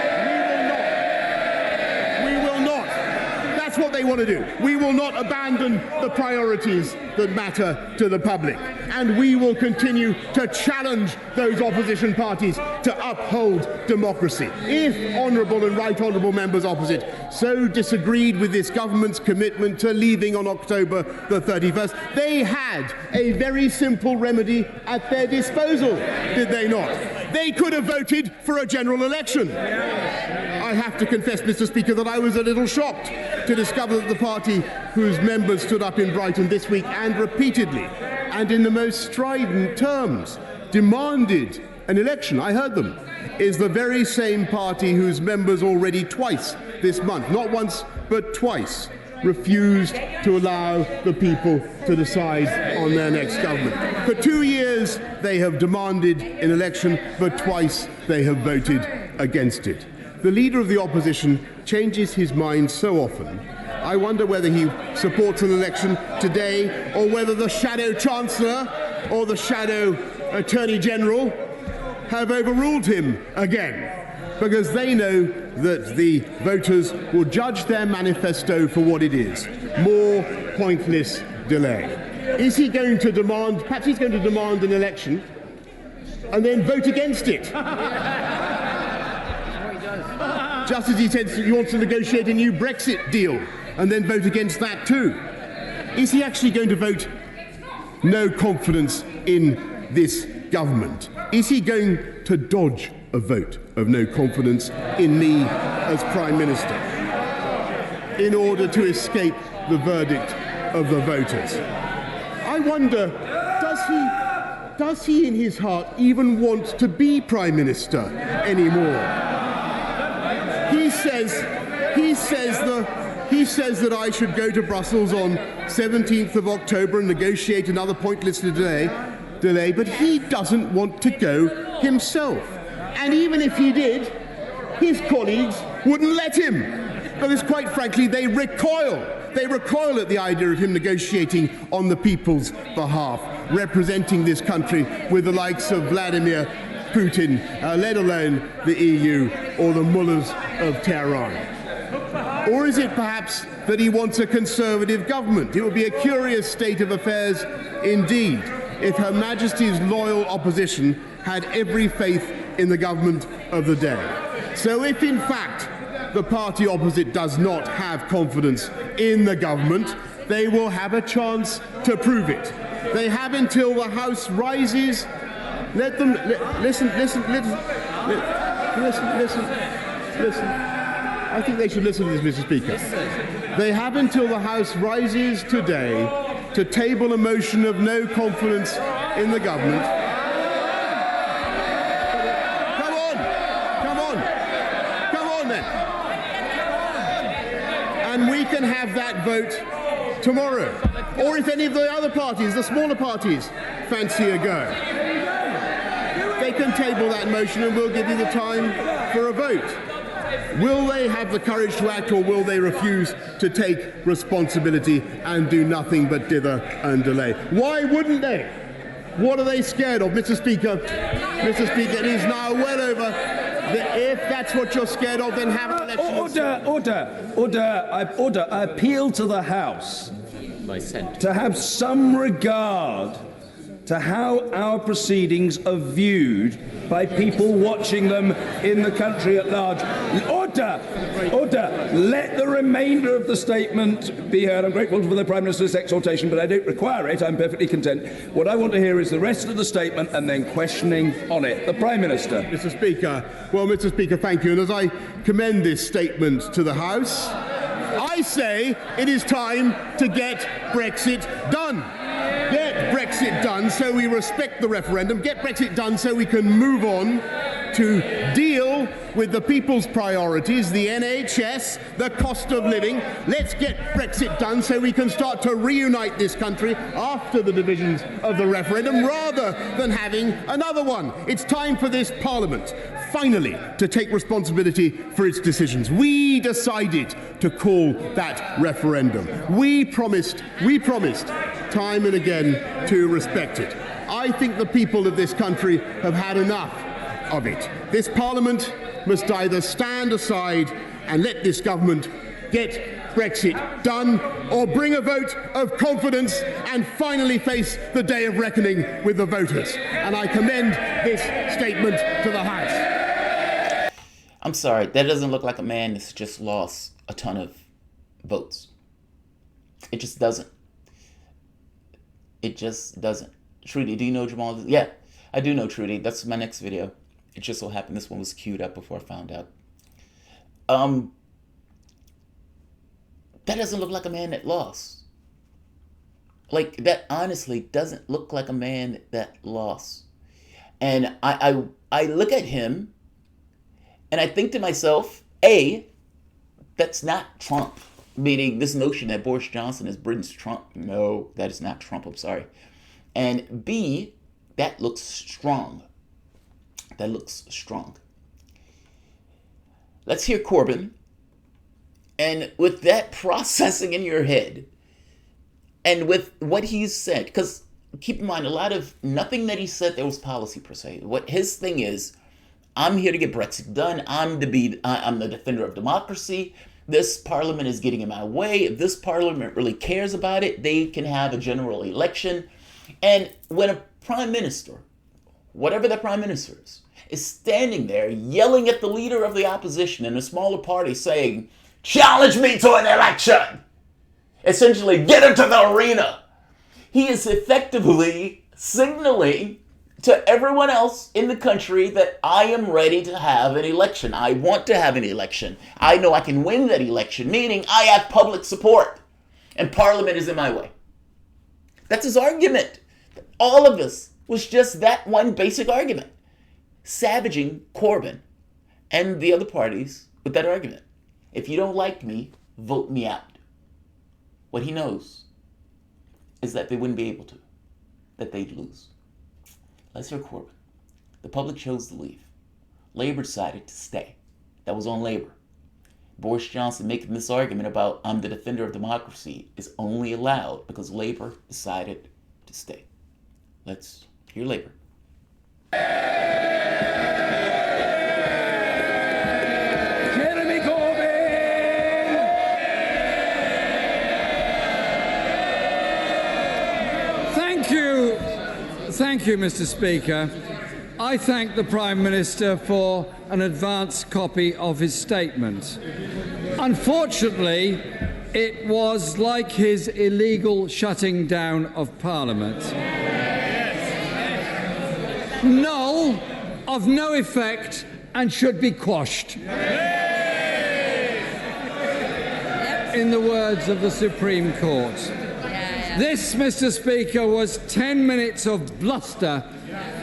That's what they want to do. We will not abandon the priorities that matter to the public. And we will continue to challenge those opposition parties to uphold democracy. If honourable and right honourable members opposite so disagreed with this government's commitment to leaving on October the 31st, they had a very simple remedy at their disposal, did they not? They could have voted for a general election. I have to confess, Mr. Speaker, that I was a little shocked to discover that the party whose members stood up in Brighton this week and repeatedly and in the most strident terms demanded an election, I heard them, is the very same party whose members already twice this month, not once but twice, refused to allow the people to decide on their next government. For 2 years they have demanded an election, but twice they have voted against it. The leader of the opposition changes his mind so often. I wonder whether he supports an election today or whether the shadow chancellor or the shadow attorney general have overruled him again, because they know that the voters will judge their manifesto for what it is: more pointless delay. Is he going to demand, perhaps he's going to demand an election and then vote against it? Just as he said he wants to negotiate a new Brexit deal and then vote against that too. Is he actually going to vote no confidence in this government? Is he going to dodge a vote of no confidence in me as Prime Minister in order to escape the verdict of the voters? I wonder, does he in his heart even want to be Prime Minister anymore? He says that I should go to Brussels on 17th of October and negotiate another pointless delay, but he doesn't want to go himself. And even if he did, his colleagues wouldn't let him, because quite frankly they recoil. They recoil at the idea of him negotiating on the people's behalf, representing this country with the likes of Vladimir Putin, let alone the EU or the mullahs of Tehran. Or is it perhaps that he wants a Conservative government? It would be a curious state of affairs indeed if Her Majesty's loyal opposition had every faith in the government of the day. So if in fact the party opposite does not have confidence in the government, they will have a chance to prove it. They have until the House rises. Let them listen. I think they should listen to this, Mr. Speaker. They have until the House rises today to table a motion of no confidence in the government. Come on then. And we can have that vote tomorrow. Or if any of the other parties, the smaller parties, fancy a go, they can table that motion and we'll give you the time for a vote. Will they have the courage to act, or will they refuse to take responsibility and do nothing but dither and delay? Why wouldn't they? What are they scared of, Mr. Speaker? Mr. Speaker, it is now well over. If that's what you're scared of, then have an election. Order. I appeal to the House to have some regard to how our proceedings are viewed by people watching them in the country at large. Order! Let the remainder of the statement be heard. I'm grateful for the Prime Minister's exhortation, but I don't require it. I'm perfectly content. What I want to hear is the rest of the statement and then questioning on it. The Prime Minister. Mr. Speaker. Well, Mr. Speaker, thank you. And as I commend this statement to the House, I say it is time to get Brexit done. Get Brexit done so we respect the referendum. Get Brexit done so we can move on to deal with the people's priorities, the NHS, the cost of living. Let's get Brexit done so we can start to reunite this country after the divisions of the referendum, rather than having another one. It's time for this Parliament, finally, to take responsibility for its decisions. We decided to call that referendum. We promised time and again to respect it. I think the people of this country have had enough of it. This Parliament must either stand aside and let this government get Brexit done, or bring a vote of confidence and finally face the day of reckoning with the voters. And I commend this statement to the House. I'm sorry, that doesn't look like a man that's just lost a ton of votes. It just doesn't. It just doesn't. Trudy, do you know Jamarl? Yeah, I do know Trudy. That's my next video. It just so happened this one was queued up before I found out. That doesn't look like a man that lost. Like, that honestly doesn't look like a man that lost. And I look at him and I think to myself, A, that's not Trump. Meaning this notion that Boris Johnson is Britain's Trump. No, that is not Trump. I'm sorry. And B, that looks strong. That looks strong. Let's hear Corbyn. And with that processing in your head, and with what he's said, because keep in mind, nothing that he said there was policy per se. What his thing is, I'm here to get Brexit done. I'm the defender of democracy. This parliament is getting in my way. If this parliament really cares about it, they can have a general election. And when a prime minister, whatever the prime minister is standing there yelling at the leader of the opposition in a smaller party saying, challenge me to an election, essentially get into the arena, he is effectively signaling to everyone else in the country that I am ready to have an election. I want to have an election. I know I can win that election, meaning I have public support and Parliament is in my way. That's his argument. All of this was just that one basic argument. Savaging Corbyn and the other parties with that argument. If you don't like me, vote me out. What he knows is that they wouldn't be able to, that they'd lose. Let's hear Corbyn. The public chose to leave. Labour decided to stay. That was on Labour. Boris Johnson making this argument about I'm the defender of democracy is only allowed because Labour decided to stay. Let's hear Labour. Jeremy Corbyn! Thank you, Mr. Speaker. I thank the Prime Minister for an advance copy of his statement. Unfortunately, it was like his illegal shutting down of Parliament. Null, of no effect, and should be quashed. In the words of the Supreme Court. This, Mr. Speaker, was 10 minutes of bluster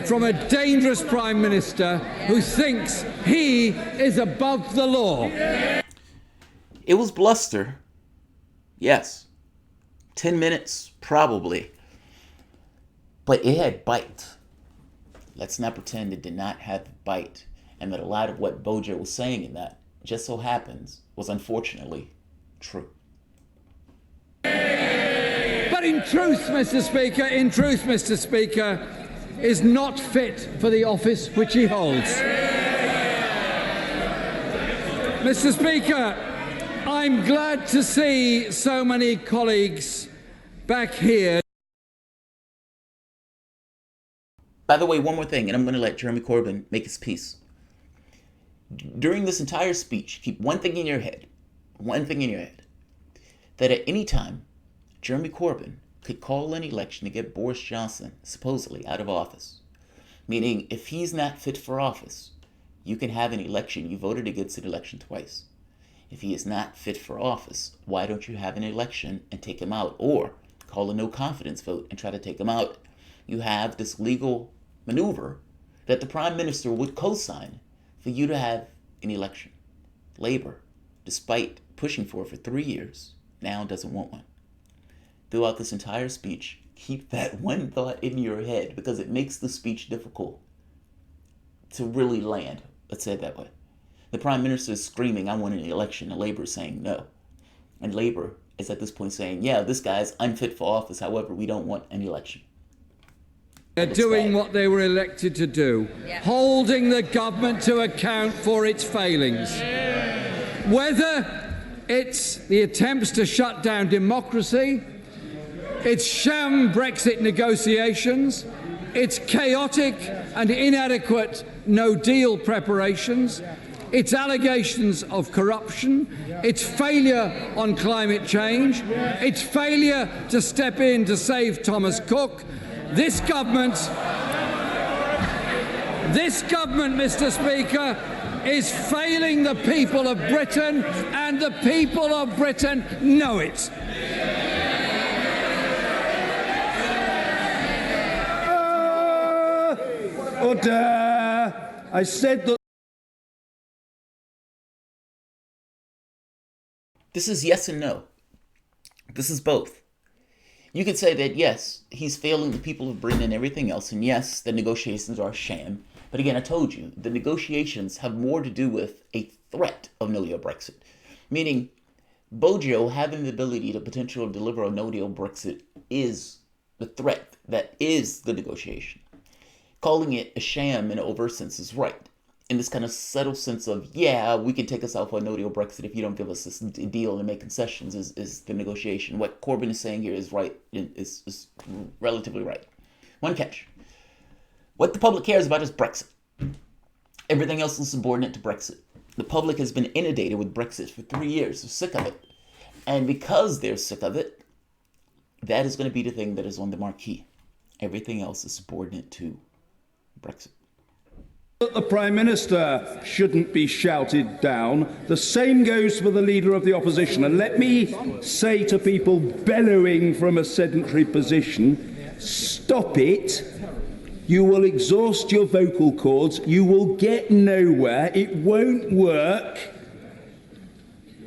from a dangerous Prime Minister who thinks he is above the law. It was bluster. Yes. 10 minutes, probably. But it had bite. Let's not pretend it did not have bite. And that a lot of what Bojo was saying in that just so happens was unfortunately true. But in truth, Mr. Speaker, is not fit for the office which he holds. Mr. Speaker, I'm glad to see so many colleagues back here. By the way, one more thing, and I'm going to let Jeremy Corbyn make his piece. During this entire speech, keep one thing in your head, that at any time, Jeremy Corbyn could call an election to get Boris Johnson supposedly out of office. Meaning, if he's not fit for office, you can have an election. You voted against an election twice. If he is not fit for office, why don't you have an election and take him out? Or call a no confidence vote and try to take him out. You have this legal maneuver that the Prime Minister would co-sign for you to have an election. Labour, despite pushing for it for 3 years, now doesn't want one. Throughout this entire speech, keep that one thought in your head because it makes the speech difficult to really land. Let's say it that way. The Prime Minister is screaming, I want an election, and Labour is saying no. And Labour is at this point saying, yeah, this guy's unfit for office, however, we don't want an election. They're doing what they were elected to do, holding the government to account for its failings. Whether it's the attempts to shut down democracy, it's sham Brexit negotiations, it's chaotic and inadequate no-deal preparations, it's allegations of corruption, it's failure on climate change, it's failure to step in to save Thomas Cook. This government, Mr. Speaker, is failing the people of Britain, and the people of Britain know it. Order! I said that. This is yes and no. This is both. You could say that, yes, he's failing the people of Britain and everything else, and yes, the negotiations are a sham. But again, I told you, the negotiations have more to do with a threat of no-deal Brexit. Meaning, Bojo having the ability to potentially deliver a no-deal Brexit is the threat. That is the negotiation. Calling it a sham in an overt sense is right. In this kind of subtle sense of, yeah, we can take us out for a no-deal Brexit if you don't give us this deal and make concessions is the negotiation. What Corbyn is saying here is right, is relatively right. One catch. What the public cares about is Brexit. Everything else is subordinate to Brexit. The public has been inundated with Brexit for 3 years. They're sick of it. And because they're sick of it, that is going to be the thing that is on the marquee. Everything else is subordinate to Brexit. That the Prime Minister shouldn't be shouted down. The same goes for the Leader of the Opposition. And let me say to people bellowing from a sedentary position, stop it. You will exhaust your vocal cords. You will get nowhere. It won't work.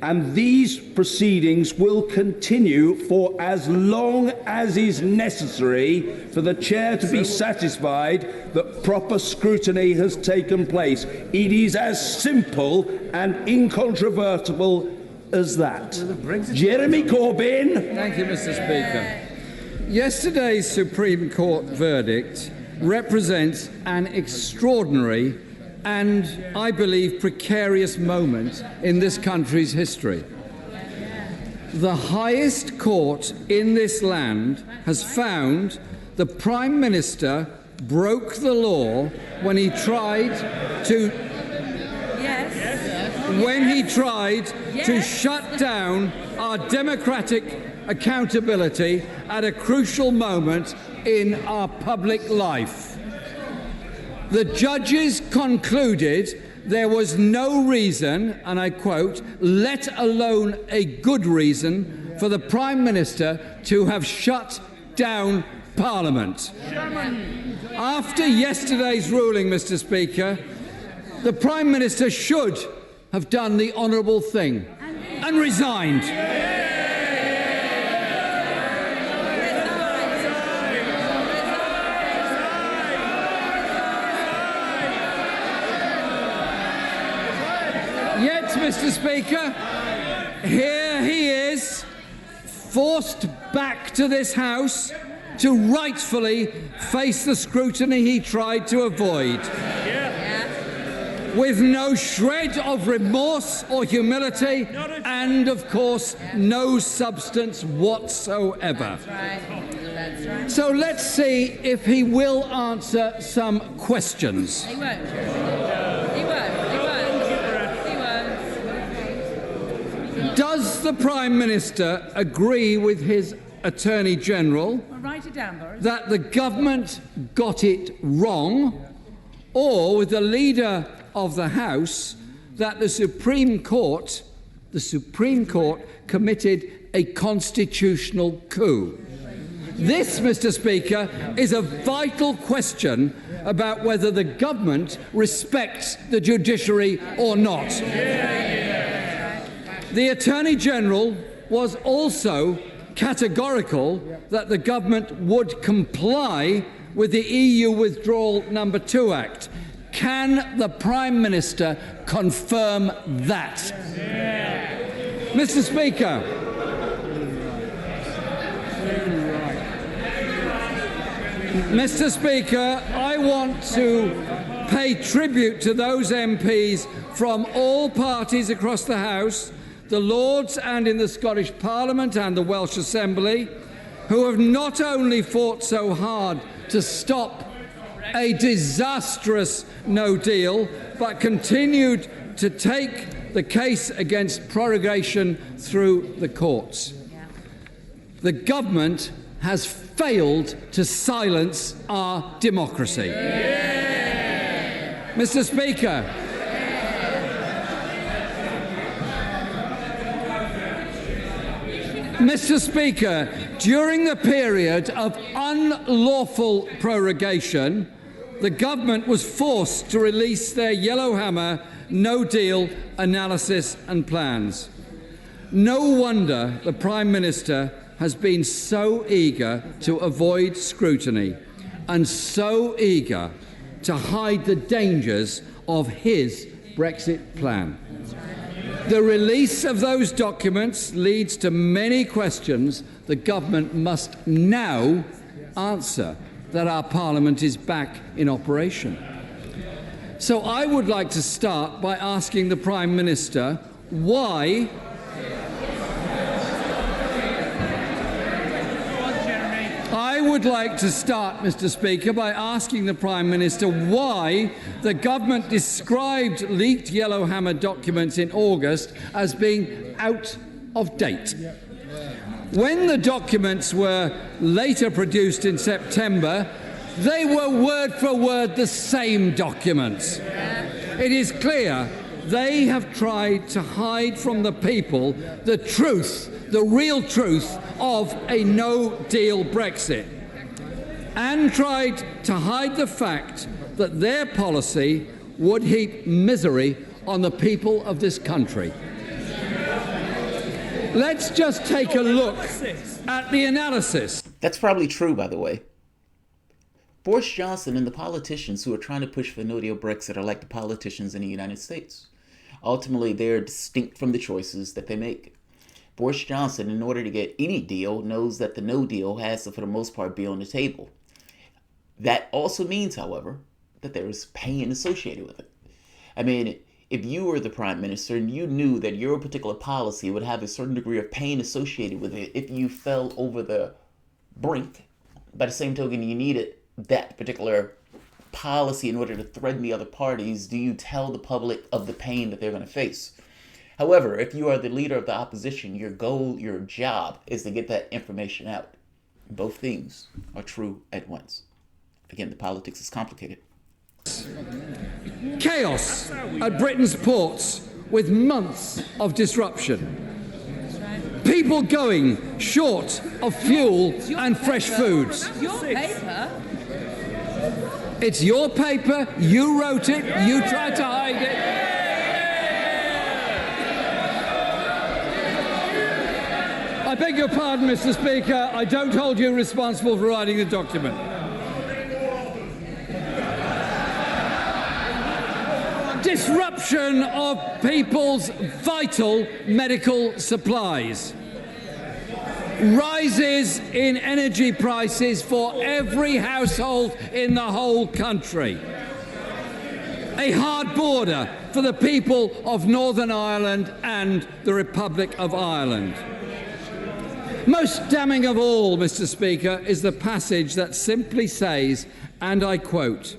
And these proceedings will continue for as long as is necessary for the Chair to be satisfied that proper scrutiny has taken place. It is as simple and incontrovertible as that. Jeremy Corbyn. Thank you, Mr. Speaker. Yesterday's Supreme Court verdict represents an extraordinary and, I believe, precarious moment in this country's history. The highest court in this land has found the Prime Minister broke the law when he tried to to shut down our democratic accountability at a crucial moment in our public life. The judges concluded there was no reason, and I quote, let alone a good reason, for the Prime Minister to have shut down Parliament. After yesterday's ruling, Mr. Speaker, the Prime Minister should have done the honourable thing and resigned. Yet, Mr. Speaker, here he is, forced back to this House to rightfully face the scrutiny he tried to avoid. With no shred of remorse or humility, and, of course, no substance whatsoever. That's right. So let's see if he will answer some questions. He won't. He won't. Does the Prime Minister agree with his Attorney General Well, write it down, Boris. that the government got it wrong, or with the Leader of the House that the Supreme Court committed a constitutional coup? This, Mr. Speaker, is a vital question about whether the government respects the judiciary or not. The Attorney General was also categorical that the government would comply with the EU Withdrawal No. 2 Act. Can the Prime Minister confirm that? Mr. Speaker, Mr. Speaker, I want to pay tribute to those MPs from all parties across the House, the Lords and in the Scottish Parliament and the Welsh Assembly, who have not only fought so hard to stop a disastrous no deal, but continued to take the case against prorogation through the courts. The government has failed to silence our democracy. Mr. Speaker, Mr. Speaker, during the period of unlawful prorogation, the government was forced to release their Yellowhammer no-deal analysis and plans. No wonder the Prime Minister has been so eager to avoid scrutiny and so eager to hide the dangers of his Brexit plan. The release of those documents leads to many questions the government must now answer that our Parliament is back in operation. So I would like to start by asking the Prime Minister why Mr. Speaker, by asking the Prime Minister why the government described leaked Yellowhammer documents in August as being out of date. When the documents were later produced in September, they were word for word the same documents. It is clear they have tried to hide from the people the truth, the real truth of a no-deal Brexit, and tried to hide the fact that their policy would heap misery on the people of this country. Let's just take a look at the analysis. That's probably true, by the way. Boris Johnson and the politicians who are trying to push for no-deal Brexit are like the politicians in the United States. Ultimately, they're distinct from the choices that they make. Boris Johnson, in order to get any deal, knows that the no deal has to, for the most part, be on the table. That also means, however, that there is pain associated with it. I mean, if you were the Prime Minister and you knew that your particular policy would have a certain degree of pain associated with it if you fell over the brink, by the same token you needed that particular policy in order to threaten the other parties, do you tell the public of the pain that they're going to face? However, if you are the leader of the opposition, your goal, your job is to get that information out. Both things are true at once. Again, the politics is complicated. Chaos at Britain's ports with months of disruption. People going short of fuel and fresh foods. Your paper? It's your paper, you wrote it, you tried to hide it. I beg your pardon, Mr. Speaker, I don't hold you responsible for writing the document. Disruption of people's vital medical supplies. Rises in energy prices for every household in the whole country. A hard border for the people of Northern Ireland and the Republic of Ireland. Most damning of all, Mr. Speaker, is the passage that simply says, and I quote,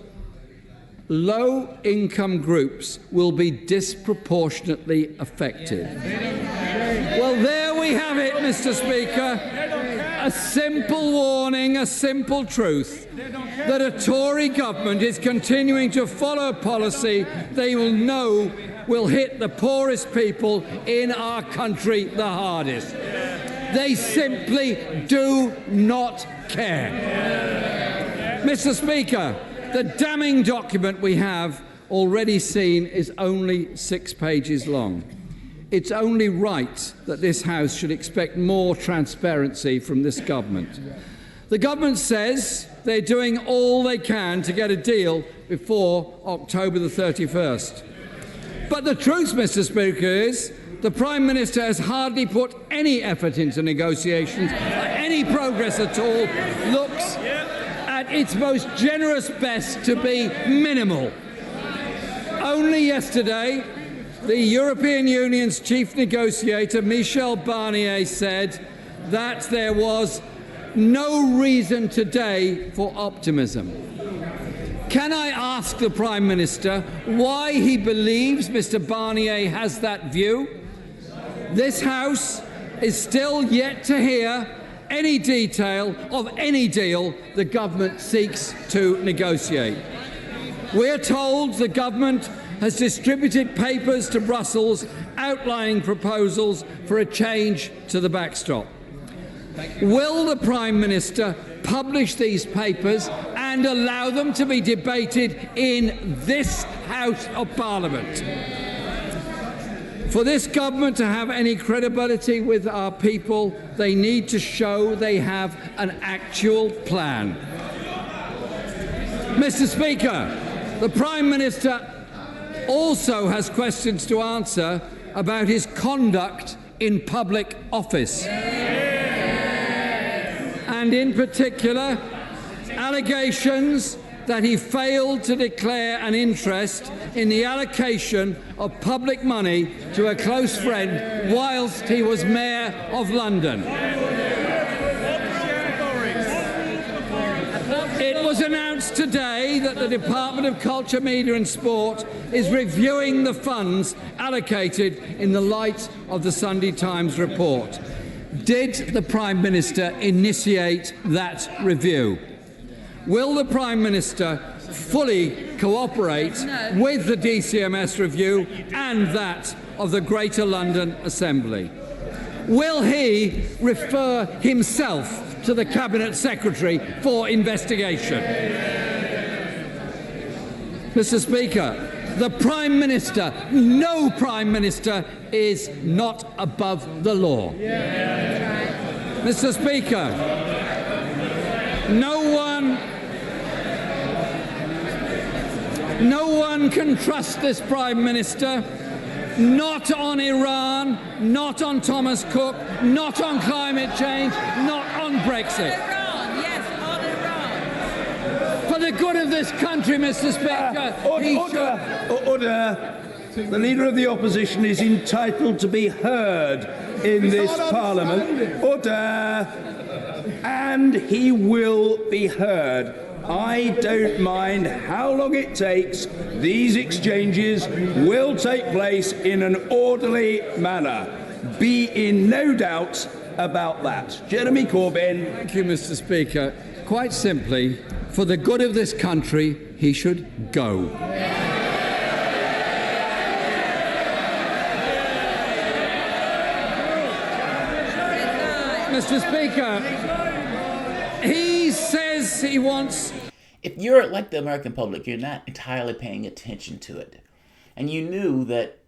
"Low-income groups will be disproportionately affected." Well, there we have it, Mr. Speaker. A simple warning, a simple truth, that a Tory government is continuing to follow a policy they will know will hit the poorest people in our country the hardest. They simply do not care. Mr. Speaker, The damning document we have already seen is only 6 pages long. It's only right that this House should expect more transparency from this government. The government says they're doing all they can to get a deal before October the 31st. But the truth, Mr. Speaker, is the Prime Minister has hardly put any effort into negotiations, any progress at all, looks at its most generous best to be minimal. Only yesterday, the European Union's chief negotiator, Michel Barnier, said that there was no reason today for optimism. Can I ask the Prime Minister why he believes Mr. Barnier has that view? This House is still yet to hear any detail of any deal the government seeks to negotiate. We're told the government has distributed papers to Brussels outlining proposals for a change to the backstop. Will the Prime Minister publish these papers and allow them to be debated in this House of Parliament? For this government to have any credibility with our people, they need to show they have an actual plan. Mr. Speaker, the Prime Minister also has questions to answer about his conduct in public office. And in particular, allegations that he failed to declare an interest in the allocation of public money to a close friend whilst he was Mayor of London. It was announced today that the Department of Culture, Media and Sport is reviewing the funds allocated in the light of the Sunday Times report. Did the Prime Minister initiate that review? Will the Prime Minister fully cooperate with the DCMS review and that of the Greater London Assembly? Will he refer himself to the Cabinet Secretary for investigation? Mr. Speaker, the Prime Minister, no Prime Minister, is not above the law. Mr. Speaker, no one can trust this Prime Minister, not on Iran, not on Thomas Cook, not on climate change, not on Brexit. Iran, yes, on Iran. For the good of this country, Mr. Speaker, Order. The Leader of the Opposition is entitled to be heard in this Parliament. Order. And he will be heard. I don't mind how long it takes. These exchanges will take place in an orderly manner. Be in no doubt about that. Jeremy Corbyn. Thank you, Mr. Speaker. Quite simply, for the good of this country, he should go. Mr. Speaker, he says he wants... If you're like the American public, you're not entirely paying attention to it. And you knew that,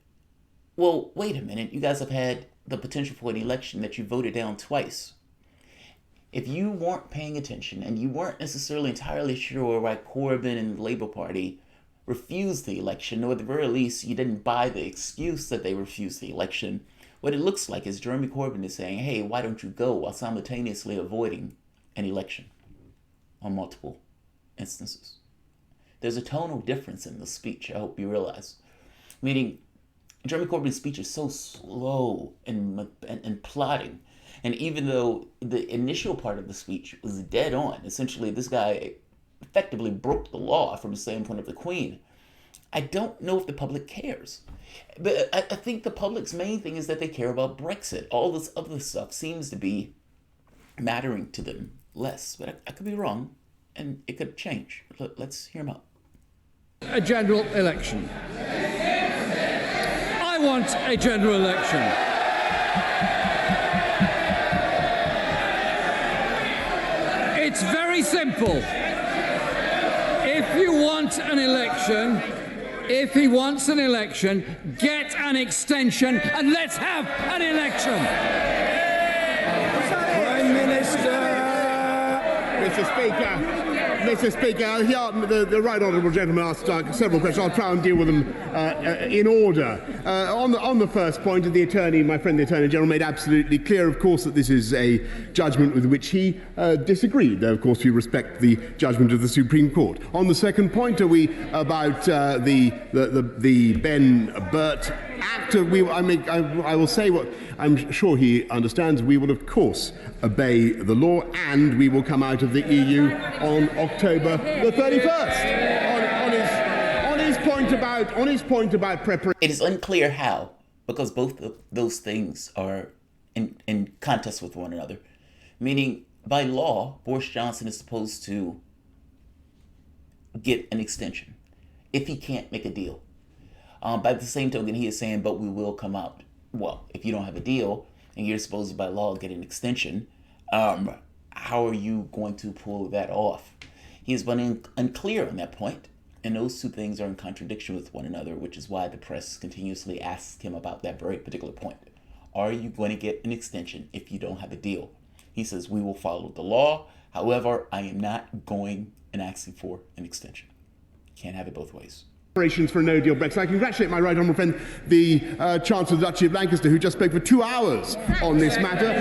well, wait a minute, you guys have had the potential for an election that you voted down twice. If you weren't paying attention and you weren't necessarily entirely sure why Corbyn and the Labour Party refused the election, or at the very least you didn't buy the excuse that they refused the election, what it looks like is Jeremy Corbyn is saying, hey, why don't you go, while simultaneously avoiding an election on multiple instances. There's a tonal difference in the speech, I hope you realize. Meaning, Jeremy Corbyn's speech is so slow and plodding. And even though the initial part of the speech was dead on, essentially this guy effectively broke the law from the standpoint of the Queen, I don't know if the public cares. But I think the public's main thing is that they care about Brexit. All this other stuff seems to be mattering to them less. But I could be wrong, and it could change. Let's hear him out. A general election. I want a general election. It's very simple. If you wants an election, get an extension and let's have an election. Prime Minister. Mr. Speaker, here the right honourable gentleman asked several questions. I'll try and deal with them in order. On the first point, my friend the Attorney General made absolutely clear, of course, that this is a judgment with which he disagreed. Though, of course, we respect the judgment of the Supreme Court. On the second point, about the Ben Burt Act? I will say what I'm sure he understands. We will, of course, obey the law, and we will come out of the EU on October the 31st. On his point about preparation. It is unclear how, because both of those things are in contest with one another. Meaning, by law, Boris Johnson is supposed to get an extension if he can't make a deal. By the same token, he is saying, but we will come out. Well, if you don't have a deal and you're supposed to, by law, get an extension, how are you going to pull that off? He has been unclear on that point, and those two things are in contradiction with one another, which is why the press continuously asks him about that very particular point. Are you going to get an extension if you don't have a deal? He says, we will follow the law. However, I am not going and asking for an extension. Can't have it both ways. Preparations for a no-deal Brexit. I congratulate my right honourable friend, the Chancellor of the Duchy of Lancaster, who just spoke for 2 hours on this matter.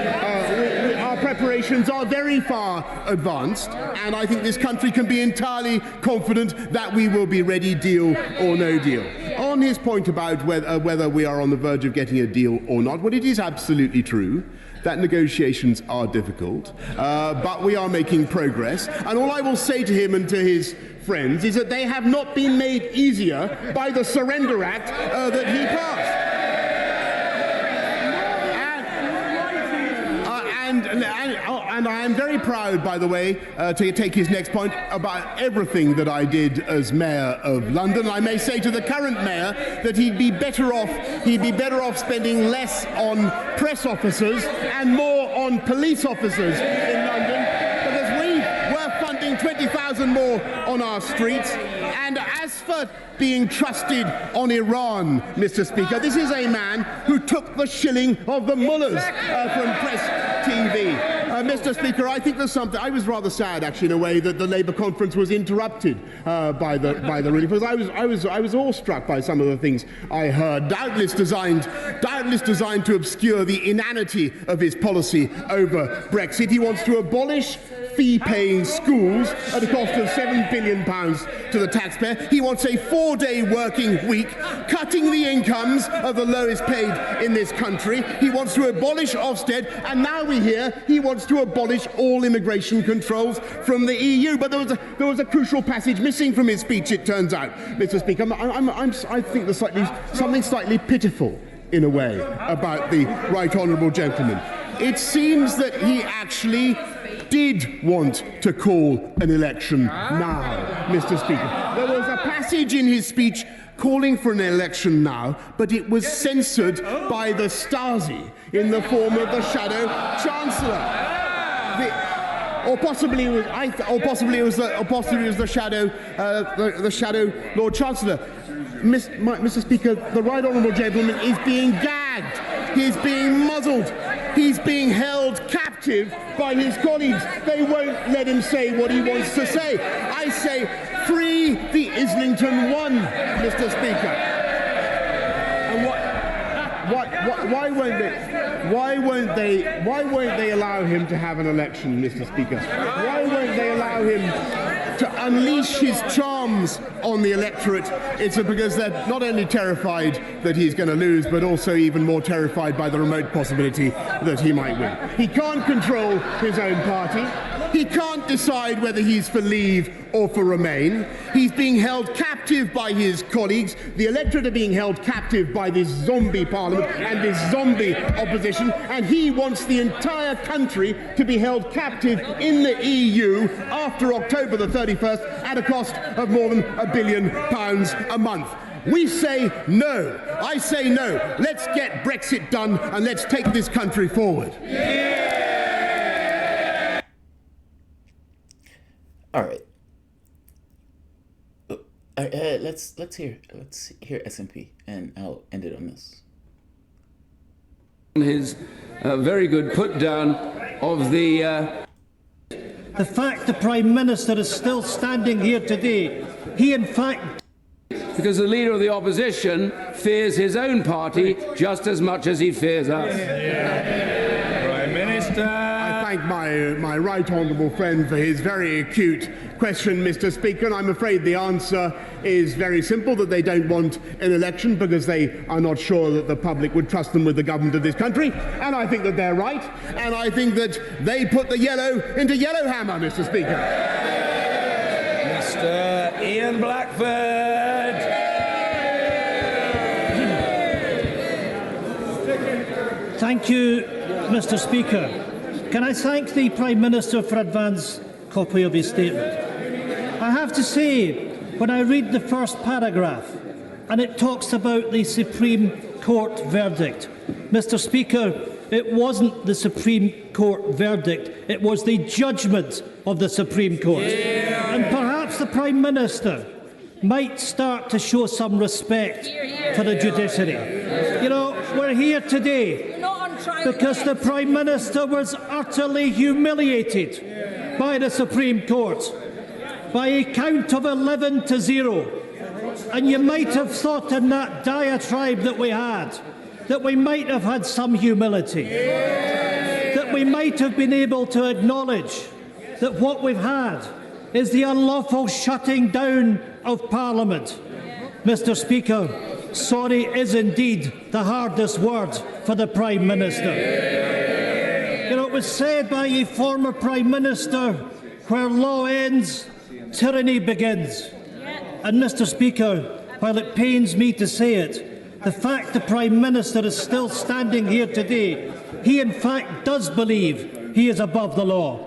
Our preparations are very far advanced, and I think this country can be entirely confident that we will be ready, deal or no deal. On his point about whether we are on the verge of getting a deal or not, well, it is absolutely true that negotiations are difficult, but we are making progress. And all I will say to him and to his friends is that they have not been made easier by the Surrender Act that he passed. And I am very proud, by the way, to take his next point, about everything that I did as Mayor of London. I may say to the current Mayor that he'd be better off spending less on press officers and more on police officers in London, because we were funding 20,000 more on our streets. And as for being trusted on Iran, Mr. Speaker, this is a man who took the shilling of the mullahs from Press TV. Mr. Speaker, I think there's something. I was rather sad, actually, in a way, that the Labour conference was interrupted by the ruling, because I was awestruck by some of the things I heard, doubtless designed to obscure the inanity of his policy over Brexit. He wants to abolish fee-paying schools at a cost of £7 billion to the taxpayer. He wants a 4-day working week, cutting the incomes of the lowest paid in this country. He wants to abolish Ofsted, and now we hear he wants to abolish all immigration controls from the EU. But there was a crucial passage missing from his speech, it turns out, Mr. Speaker. I think there's something slightly pitiful, in a way, about the right honourable gentleman. It seems that he actually did want to call an election now, Mr. Speaker. There was a passage in his speech calling for an election now, but it was censored by the Stasi in the form of the Shadow Chancellor. Or possibly it was the Shadow Lord Chancellor. Mr. Speaker, the right honourable gentleman is being gagged. He's being muzzled. He's being held captive by his colleagues. They won't let him say what he wants to say. I say, free the Islington One, Mr. Speaker. And why won't they allow him to have an election, Mr. Speaker? Why won't they allow him to unleash his charms on the electorate? It's because they're not only terrified that he's going to lose, but also even more terrified by the remote possibility that he might win. He can't control his own party. He can't decide whether he's for Leave or for Remain. He's being held captive by his colleagues. The electorate are being held captive by this zombie parliament and this zombie opposition, and he wants the entire country to be held captive in the EU after October the 31st at a cost of more than £1 billion a month. We say no. I say no. Let's get Brexit done and let's take this country forward. All right. Let's hear SNP, and I'll end it on this. His very good put down of the fact the Prime Minister is still standing here today, he in fact... Because the Leader of the Opposition fears his own party just as much as he fears us. Prime Minister. I thank my right honourable friend for his very acute question, Mr. Speaker, and I'm afraid the answer is very simple, that they don't want an election because they are not sure that the public would trust them with the government of this country, and I think that they're right, and I think that they put the yellow into Yellowhammer, Mr. Speaker. Mr. Ian Blackford. Thank you, Mr. Speaker. Can I thank the Prime Minister for advance copy of his statement? I have to say, when I read the first paragraph, and it talks about the Supreme Court verdict, Mr. Speaker, it wasn't the Supreme Court verdict, it was the judgment of the Supreme Court. Yeah. And perhaps the Prime Minister might start to show some respect for the judiciary. You know, we're here today because the Prime Minister was utterly humiliated by the Supreme Court by a count of 11-0. And you might have thought in that diatribe that we had that we might have had some humility, that we might have been able to acknowledge that what we've had is the unlawful shutting down of Parliament. Mr. Speaker, sorry is indeed the hardest word for the Prime Minister. You know, it was said by a former Prime Minister, where law ends, tyranny begins. And Mr. Speaker, while it pains me to say it, the fact the Prime Minister is still standing here today, he in fact does believe he is above the law.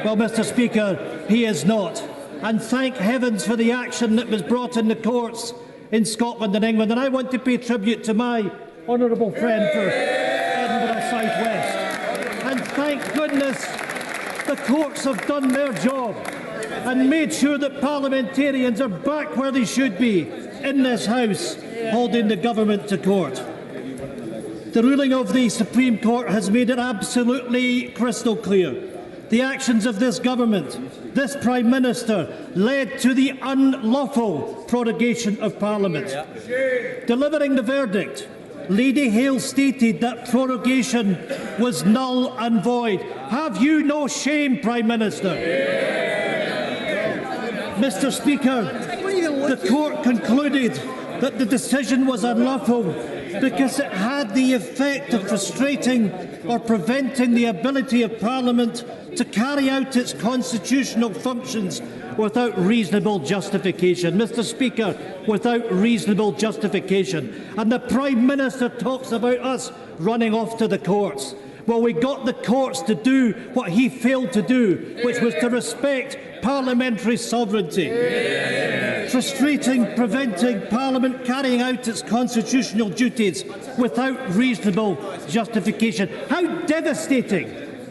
Well, Mr. Speaker, he is not. And thank heavens for the action that was brought in the courts in Scotland and England. And I want to pay tribute to my honourable friend for Edinburgh South West. And thank goodness the courts have done their job and made sure that parliamentarians are back where they should be, in this House, holding the government to court. The ruling of the Supreme Court has made it absolutely crystal clear. The actions of this government, this Prime Minister, led to the unlawful prorogation of Parliament. Delivering the verdict, Lady Hale stated that prorogation was null and void. Have you no shame, Prime Minister? Mr. Speaker, the court concluded that the decision was unlawful because it had the effect of frustrating or preventing the ability of Parliament to carry out its constitutional functions without reasonable justification. Mr. Speaker, without reasonable justification. And the Prime Minister talks about us running off to the courts. Well, we got the courts to do what he failed to do, which was to respect parliamentary sovereignty. Frustrating, preventing Parliament carrying out its constitutional duties without reasonable justification. How devastating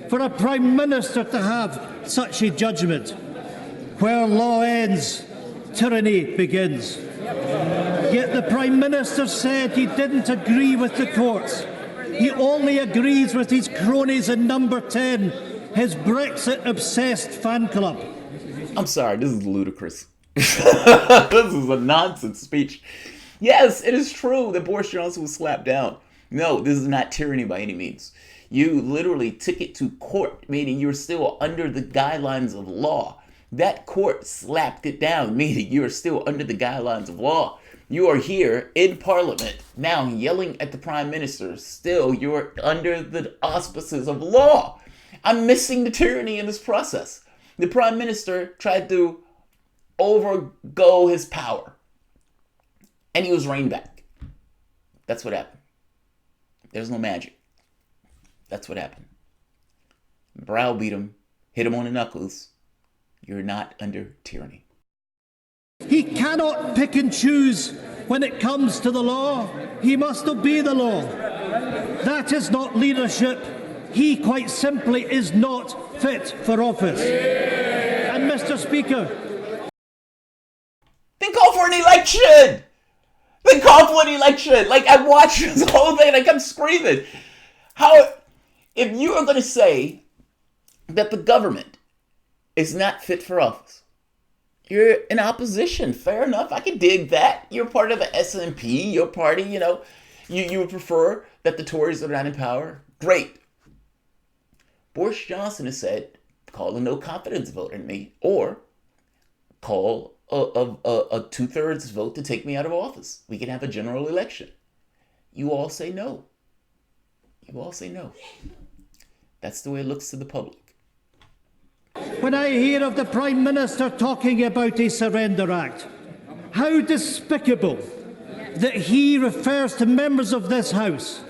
for a Prime Minister to have such a judgment. Where law ends, tyranny begins. Yet the Prime Minister said he didn't agree with the courts. He only agrees with his cronies in Number 10, his Brexit-obsessed fan club. I'm sorry, this is ludicrous. This is a nonsense speech. Yes, it is true that Boris Johnson was slapped down. No, this is not tyranny by any means. You literally took it to court, meaning you're still under the guidelines of law. That court slapped it down, meaning you are still under the guidelines of law. You are here in Parliament now yelling at the Prime Minister. Still, you're under the auspices of law. I'm missing the tyranny in this process. The Prime Minister tried to overgo his power, and he was reined back. That's what happened. There's no magic. That's what happened. Browbeat him, hit him on the knuckles. You're not under tyranny. He cannot pick and choose when it comes to the law. He must obey the law. That is not leadership. He quite simply is not fit for office. And Mr. Speaker, then call for an election. They called for an election. Like, I watched this whole thing and I kept screaming. How, if you are going to say that the government is not fit for office, you're in opposition. Fair enough. I can dig that. You're part of the SNP, your party, you know. You would prefer that the Tories are not in power. Great. Boris Johnson has said, call a no confidence vote in me, or call a 2/3 vote to take me out of office. We can have a general election. You all say no. You all say no. That's the way it looks to the public. When I hear of the Prime Minister talking about a Surrender Act, how despicable that he refers to members of this House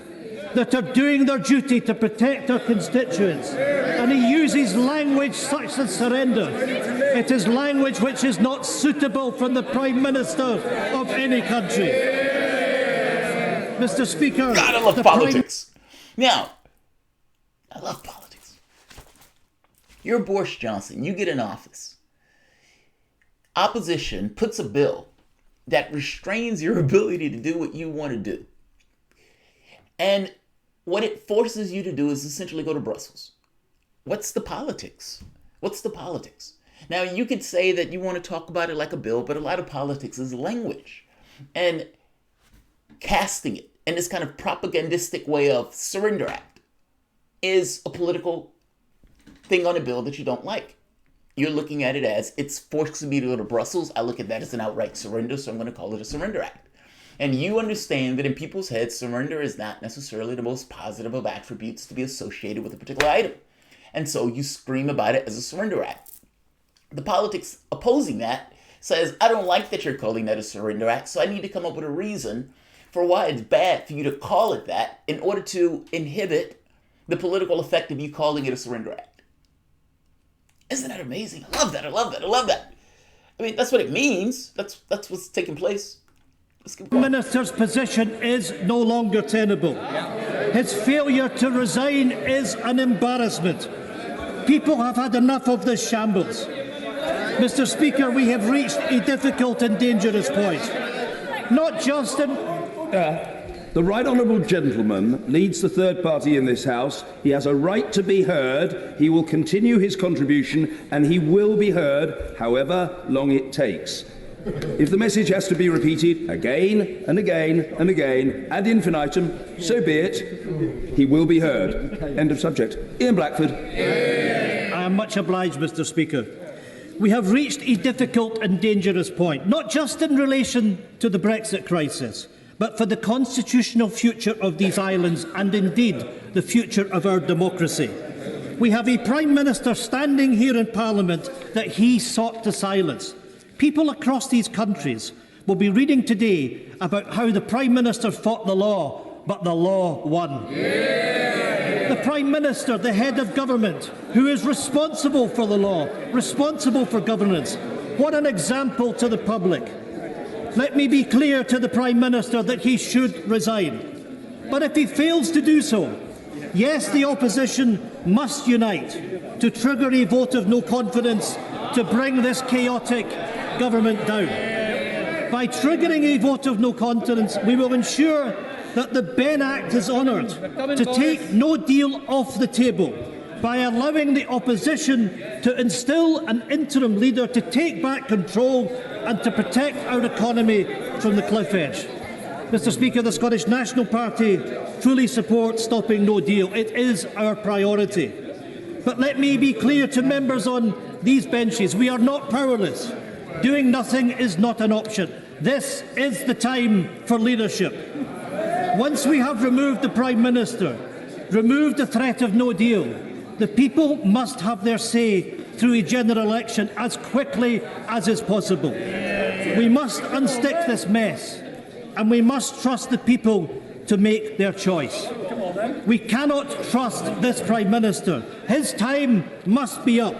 that are doing their duty to protect their constituents, and he uses language such as surrender. It is language which is not suitable from the Prime Minister of any country. Mr. Speaker, God, I love politics. Now, I love politics. You're Boris Johnson. You get in office. Opposition puts a bill that restrains your ability to do what you want to do. And what it forces you to do is essentially go to Brussels. What's the politics? What's the politics? Now, you could say that you want to talk about it like a bill, but a lot of politics is language. And casting it in this kind of propagandistic way of Surrender Act is a political thing on a bill that you don't like. You're looking at it as it's forcing me to go to Brussels. I look at that as an outright surrender, so I'm going to call it a Surrender Act. And you understand that in people's heads, surrender is not necessarily the most positive of attributes to be associated with a particular item. And so you scream about it as a Surrender Act. The politics opposing that says, I don't like that you're calling that a Surrender Act, so I need to come up with a reason for why it's bad for you to call it that in order to inhibit the political effect of you calling it a Surrender Act. Isn't that amazing? I love that. I love that. I love that. I mean, that's what it means. That's what's taking place. The Minister's position is no longer tenable. His failure to resign is an embarrassment. People have had enough of this shambles. Mr. Speaker, we have reached a difficult and dangerous point. Not just in... The right honourable gentleman leads the third party in this House. He has a right to be heard. He will continue his contribution and he will be heard however long it takes. If the message has to be repeated again and again and again ad infinitum, so be it. He will be heard. End of subject. Ian Blackford. I am much obliged, Mr. Speaker. We have reached a difficult and dangerous point, not just in relation to the Brexit crisis, but for the constitutional future of these islands and indeed the future of our democracy. We have a Prime Minister standing here in Parliament that he sought to silence. People across these countries will be reading today about how the Prime Minister fought the law, but the law won. The Prime Minister, the head of government, who is responsible for the law, responsible for governance. What an example to the public. Let me be clear to the Prime Minister that he should resign. But if he fails to do so, yes, the opposition must unite to trigger a vote of no confidence to bring this chaotic government down. By triggering a vote of no confidence, we will ensure that the Benn Act is honoured to take no deal off the table by allowing the opposition to instil an interim leader to take back control and to protect our economy from the cliff edge. Mr. Speaker, the Scottish National Party fully supports stopping no deal. It is our priority. But let me be clear to members on these benches, we are not powerless. Doing nothing is not an option. This is the time for leadership. Once we have removed the Prime Minister, removed the threat of no deal, the people must have their say through a general election as quickly as is possible. We must unstick this mess, and we must trust the people to make their choice. We cannot trust this Prime Minister. His time must be up.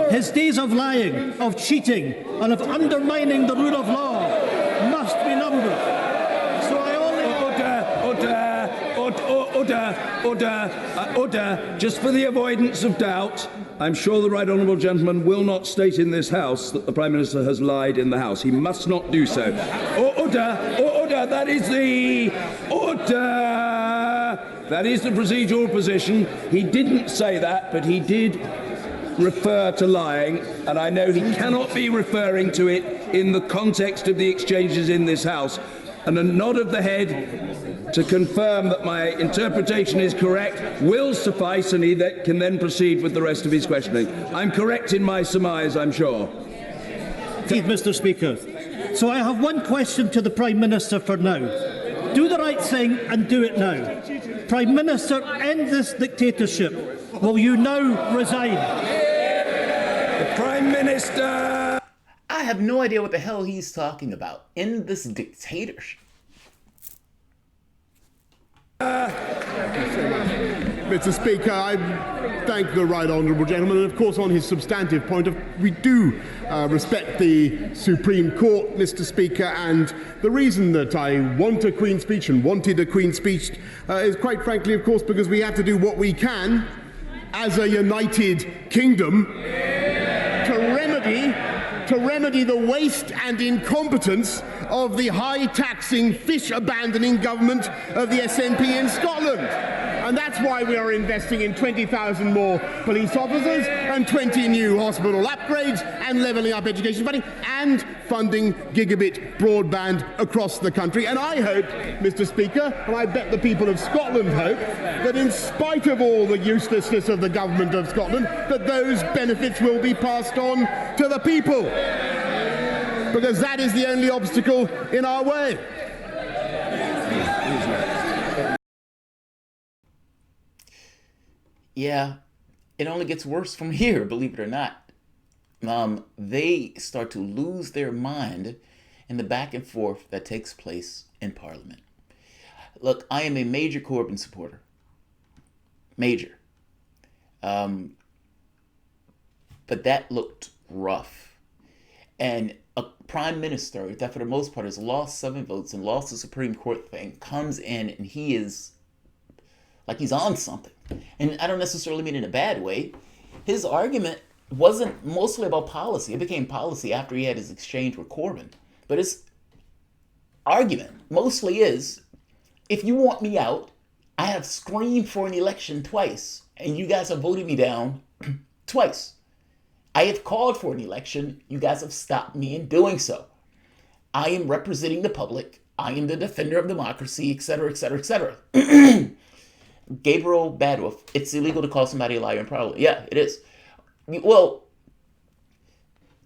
His days of lying, of cheating, and of undermining the rule of law must be numbered. So I only... Order. Just for the avoidance of doubt, I'm sure the right honourable gentleman will not state in this House that the Prime Minister has lied in the House. He must not do so. Order, that is the... Order! That is the procedural position. He didn't say that, but he did refer to lying, and I know he cannot be referring to it in the context of the exchanges in this House. And a nod of the head to confirm that my interpretation is correct will suffice, and he can then proceed with the rest of his questioning. I'm correct in my surmise, I'm sure. Indeed, Mr. Speaker. So I have one question to the Prime Minister for now. Do the right thing and do it now. Prime Minister, end this dictatorship. Will you now resign? The Prime Minister... I have no idea what the hell he's talking about. In this dictatorship. Mr. Speaker, I thank the right honourable gentleman, and of course on his substantive point, we do respect the Supreme Court, Mr. Speaker, and the reason that I want a Queen's speech and wanted a Queen's speech is quite frankly, of course, because we have to do what we can as a united kingdom to remedy the waste and incompetence of the high-taxing, fish-abandoning government of the SNP in Scotland. And that's why we are investing in 20,000 more police officers and 20 new hospital upgrades and levelling up education funding and funding gigabit broadband across the country. And I hope, Mr. Speaker, and I bet the people of Scotland hope, that in spite of all the uselessness of the government of Scotland, that those benefits will be passed on to the people. Because that is the only obstacle in our way. Yeah, it only gets worse from here, believe it or not. They start to lose their mind in the back and forth that takes place in Parliament. Look, I am a major Corbyn supporter. Major. But that looked rough. And a prime minister that for the most part has lost 7 votes and lost the Supreme Court thing comes in and he is like he's on something. And I don't necessarily mean in a bad way. His argument wasn't mostly about policy. It became policy after he had his exchange with Corbyn. But his argument mostly is, if you want me out, I have screamed for an election twice, and you guys have voted me down twice. I have called for an election. You guys have stopped me in doing so. I am representing the public. I am the defender of democracy, etc., etc., etc. Gabriel Badwolf, it's illegal to call somebody a liar in Parliament. Yeah, it is. Well,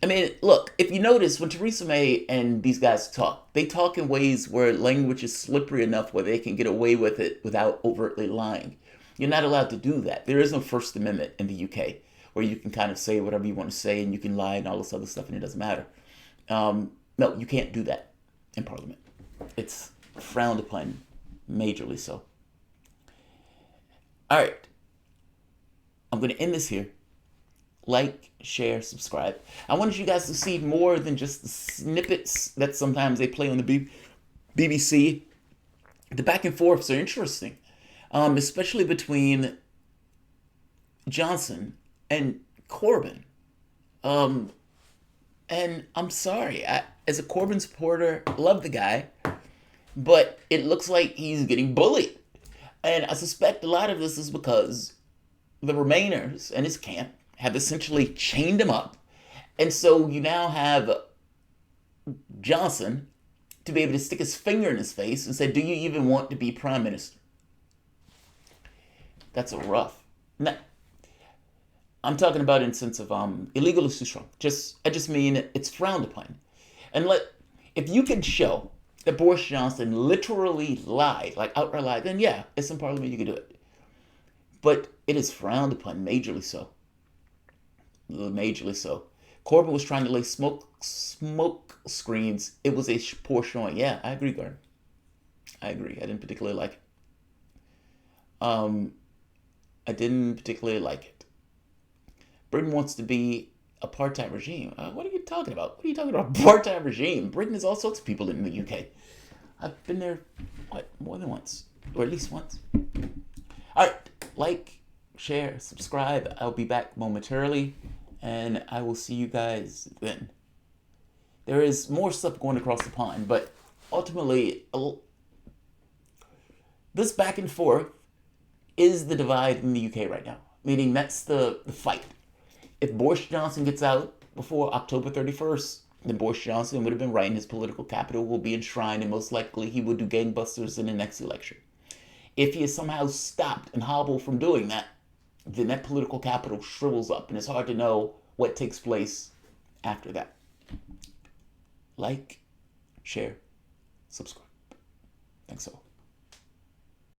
I mean, look, if you notice, when Theresa May and these guys talk, they talk in ways where language is slippery enough where they can get away with it without overtly lying. You're not allowed to do that. There is no First Amendment in the UK where you can kind of say whatever you want to say and you can lie and all this other stuff and it doesn't matter. No, you can't do that in Parliament. It's frowned upon, majorly so. All right, I'm going to end this here. Like, share, subscribe. I wanted you guys to see more than just the snippets that sometimes they play on the BBC. The back and forths are interesting, especially between Johnson and Corbyn. And I'm sorry, as a Corbyn supporter, love the guy, but it looks like he's getting bullied. And I suspect a lot of this is because the Remainers and his camp have essentially chained him up. And so you now have Johnson to be able to stick his finger in his face and say, do you even want to be prime minister? That's a rough. Now, I'm talking about in the sense of illegal is too strong. I just mean it's frowned upon. And if you can show that Boris Johnson literally lied, like outright lied, then yeah, it's in Parliament, you can do it. But it is frowned upon, majorly so. Majorly so. Corbyn was trying to lay smoke screens. It was a poor showing. Yeah, I agree, Gordon. I agree. I didn't particularly like it. Britain wants to be a part-time regime. What are you talking about? What are you talking about? Part-time regime. Britain has all sorts of people in the UK. I've been there, more than once, or at least once. All right, like, share, subscribe. I'll be back momentarily, and I will see you guys then. There is more stuff going across the pond, but ultimately, this back and forth is the divide in the UK right now. Meaning that's the fight. If Boris Johnson gets out before October 31st, then Boris Johnson would have been right, and his political capital will be enshrined, and most likely he will do gangbusters in the next election. If he is somehow stopped and hobbled from doing that, then that political capital shrivels up, and it's hard to know what takes place after that. Like, share, subscribe. Thanks all.